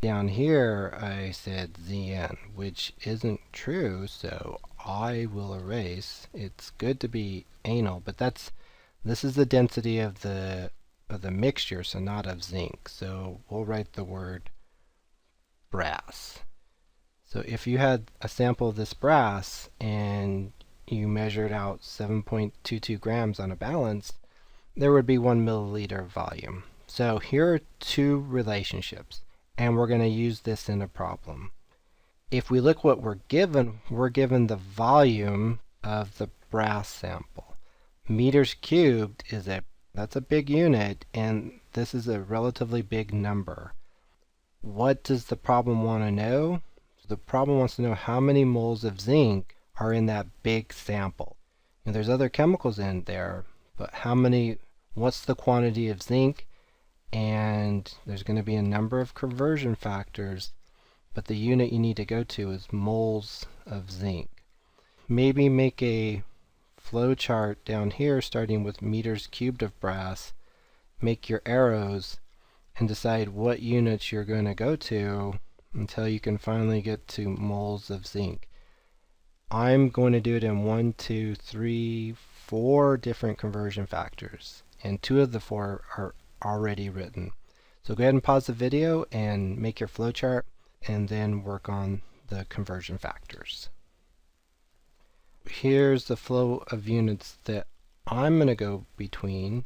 Down here I said Zn, which isn't true, so I will erase. It's good to be anal, but this is the density of the of the mixture, so not of zinc. So we'll write the word brass. So if you had a sample of this brass and you measured out 7.22 grams on a balance, there would be 1 milliliter of volume. So here are two relationships, and we're going to use this in a problem. If we look what we're given the volume of the brass sample. Meters cubed that's a big unit, and this is a relatively big number. What does the problem want to know? The problem wants to know how many moles of zinc are in that big sample. And there's other chemicals in there, but what's the quantity of zinc? And there's going to be a number of conversion factors, but the unit you need to go to is moles of zinc. Maybe make a flow chart down here starting with meters cubed of brass, make your arrows, and decide what units you're going to go to until you can finally get to moles of zinc. I'm going to do it in 1, 2, 3, 4 different conversion factors, and 2 of the 4 are already written. So go ahead and pause the video and make your flowchart, and then work on the conversion factors. Here's the flow of units that I'm going to go between.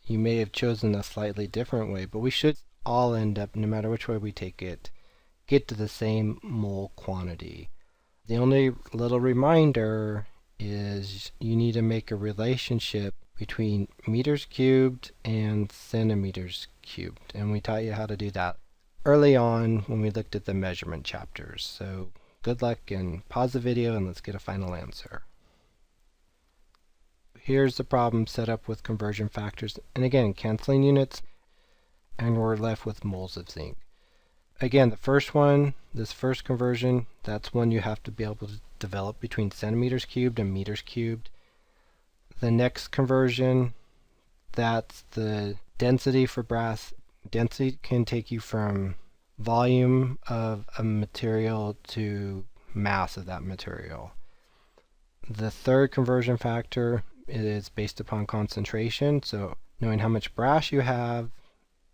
You may have chosen a slightly different way, but we should all end up, no matter which way we take it, get to the same mole quantity. The only little reminder is you need to make a relationship between meters cubed and centimeters cubed, and we taught you how to do that early on when we looked at the measurement chapters. So good luck, and pause the video and let's get a final answer. Here's the problem set up with conversion factors, and again canceling units, and we're left with moles of zinc. Again, the first one, this first conversion, that's one you have to be able to develop between centimeters cubed and meters cubed. The next conversion, that's the density for brass. Density can take you from volume of a material to mass of that material. The third conversion factor is based upon concentration, so knowing how much brass you have,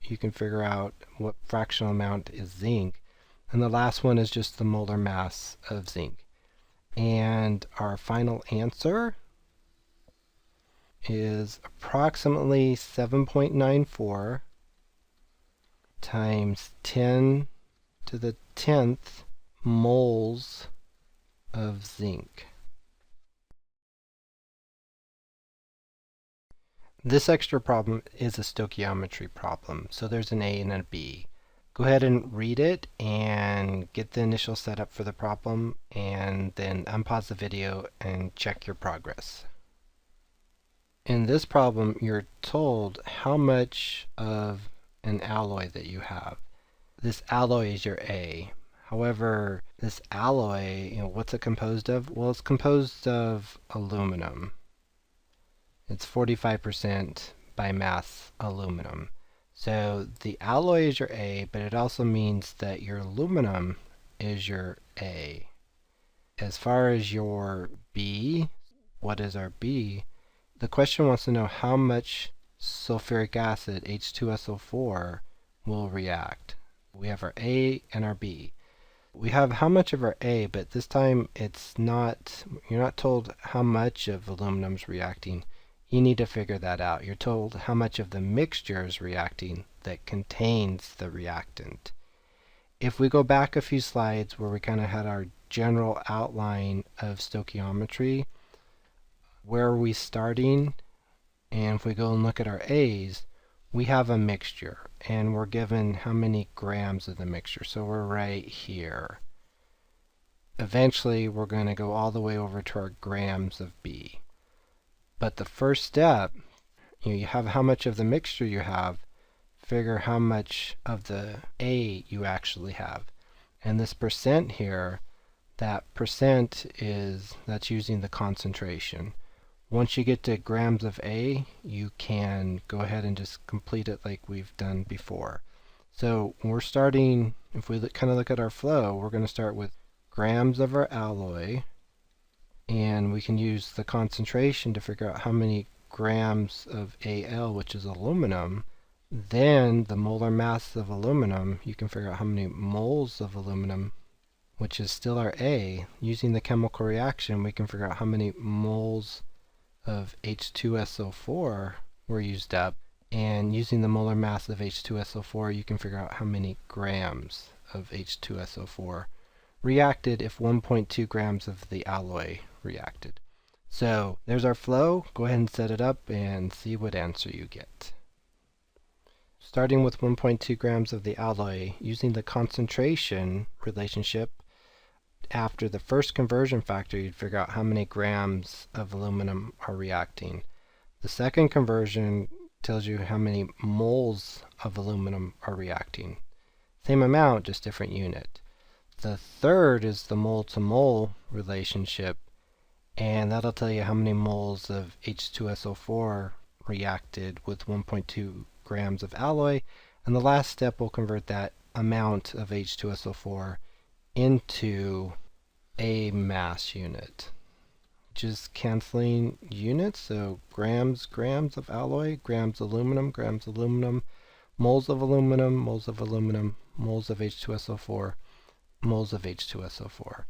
you can figure out what fractional amount is zinc. And the last one is just the molar mass of zinc. And our final answer is approximately 7.94 times 10 to the 10th moles of zinc. This extra problem is a stoichiometry problem, so there's an A and a B. Go ahead and read it and get the initial setup for the problem, and then unpause the video and check your progress. In this problem, you're told how much of an alloy that you have. This alloy is your A. However, this alloy, what's it composed of? Well, it's composed of aluminum. It's 45% by mass aluminum. So the alloy is your A, but it also means that your aluminum is your A. As far as your B, what is our B? The question wants to know how much sulfuric acid, H2SO4, will react. We have our A and our B. We have how much of our A, but this time you're not told how much of aluminum is reacting. You need to figure that out. You're told how much of the mixture is reacting that contains the reactant. If we go back a few slides where we kind of had our general outline of stoichiometry, where are we starting? And if we go and look at our A's, we have a mixture, and we're given how many grams of the mixture. So we're right here. Eventually, we're going to go all the way over to our grams of B. But the first step, you have how much of the mixture you have, figure how much of the A you actually have. And this percent here, that percent that's using the concentration. Once you get to grams of A, you can go ahead and just complete it like we've done before. So we're starting, if we kind of look at our flow, we're going to start with grams of our alloy, and we can use the concentration to figure out how many grams of Al, which is aluminum, Then the molar mass of aluminum, you can figure out how many moles of aluminum, which is still our A. Using the chemical reaction, we can figure out how many moles of H2SO4 were used up. And using the molar mass of H2SO4, you can figure out how many grams of H2SO4 reacted if 1.2 grams of the alloy reacted. So there's our flow. Go ahead and set it up and see what answer you get. Starting with 1.2 grams of the alloy, using the concentration relationship, after the first conversion factor, you'd figure out how many grams of aluminum are reacting. The second conversion tells you how many moles of aluminum are reacting. Same amount, just different unit. The third is the mole-to-mole relationship, and that'll tell you how many moles of H2SO4 reacted with 1.2 grams of alloy, and the last step will convert that amount of H2SO4 into a mass unit. Just canceling units, so grams of alloy, grams aluminum, moles of aluminum, moles of aluminum, moles of H2SO4, moles of H2SO4.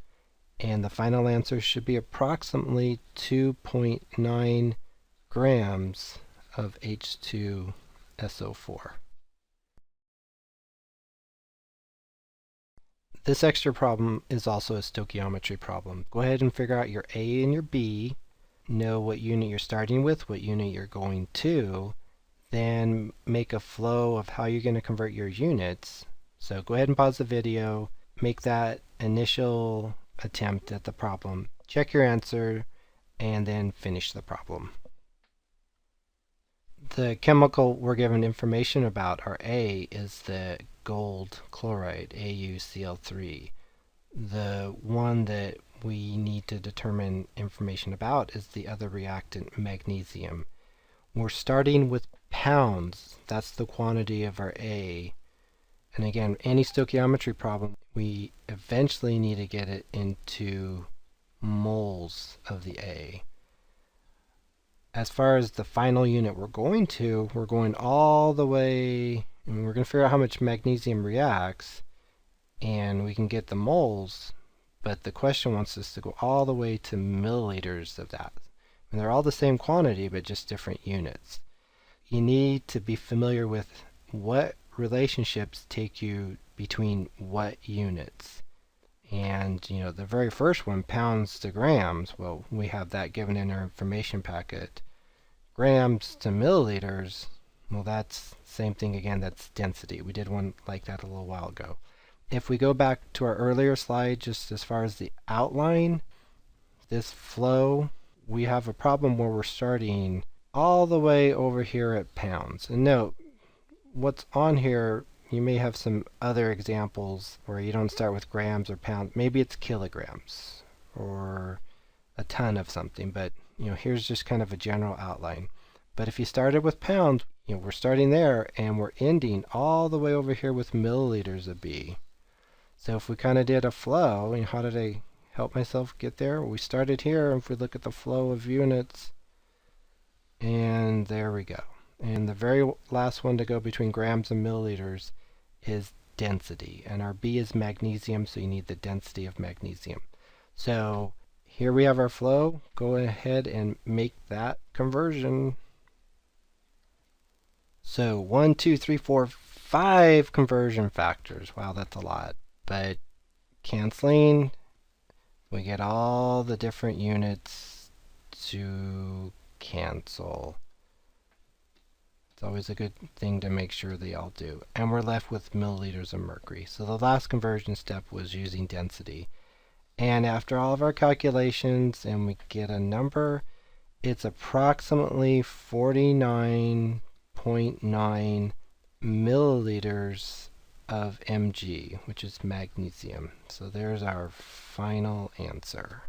And the final answer should be approximately 2.9 grams of H2SO4. This extra problem is also a stoichiometry problem. Go ahead and figure out your A and your B, know what unit you're starting with, what unit you're going to, then make a flow of how you're going to convert your units. So go ahead and pause the video, make that initial attempt at the problem, check your answer, and then finish the problem. The chemical we're given information about, our A, is the gold chloride, AuCl3. The one that we need to determine information about is the other reactant, magnesium. We're starting with pounds. That's the quantity of our A. And again, any stoichiometry problem, we eventually need to get it into moles of the A. As far as the final unit we're going all the way, and we're going to figure out how much magnesium reacts, and we can get the moles, but the question wants us to go all the way to milliliters of that. And they're all the same quantity, but just different units. You need to be familiar with what relationships take you between what units. And, the very first one, pounds to grams, well, we have that given in our information packet. Grams to milliliters, well, that's same thing again, that's density. We did one like that a little while ago. If we go back to our earlier slide, just as far as the outline, this flow, we have a problem where we're starting all the way over here at pounds. And note, what's on here, you may have some other examples where you don't start with grams or pounds. Maybe it's kilograms or a ton of something, but here's just kind of a general outline. But if you started with pounds, we're starting there and we're ending all the way over here with milliliters of B. So if we kind of did a flow, how did I help myself get there? We started here, and if we look at the flow of units, and there we go. And the very last one to go between grams and milliliters is density. And our B is magnesium, so you need the density of magnesium. So here we have our flow. Go ahead and make that conversion. So 1, 2, 3, 4, 5 conversion factors. Wow, that's a lot. But canceling, we get all the different units to cancel. It's always a good thing to make sure they all do. And we're left with milliliters of mercury. So the last conversion step was using density. And after all of our calculations, and we get a number, it's approximately 49.9 milliliters of Mg, which is magnesium. So there's our final answer.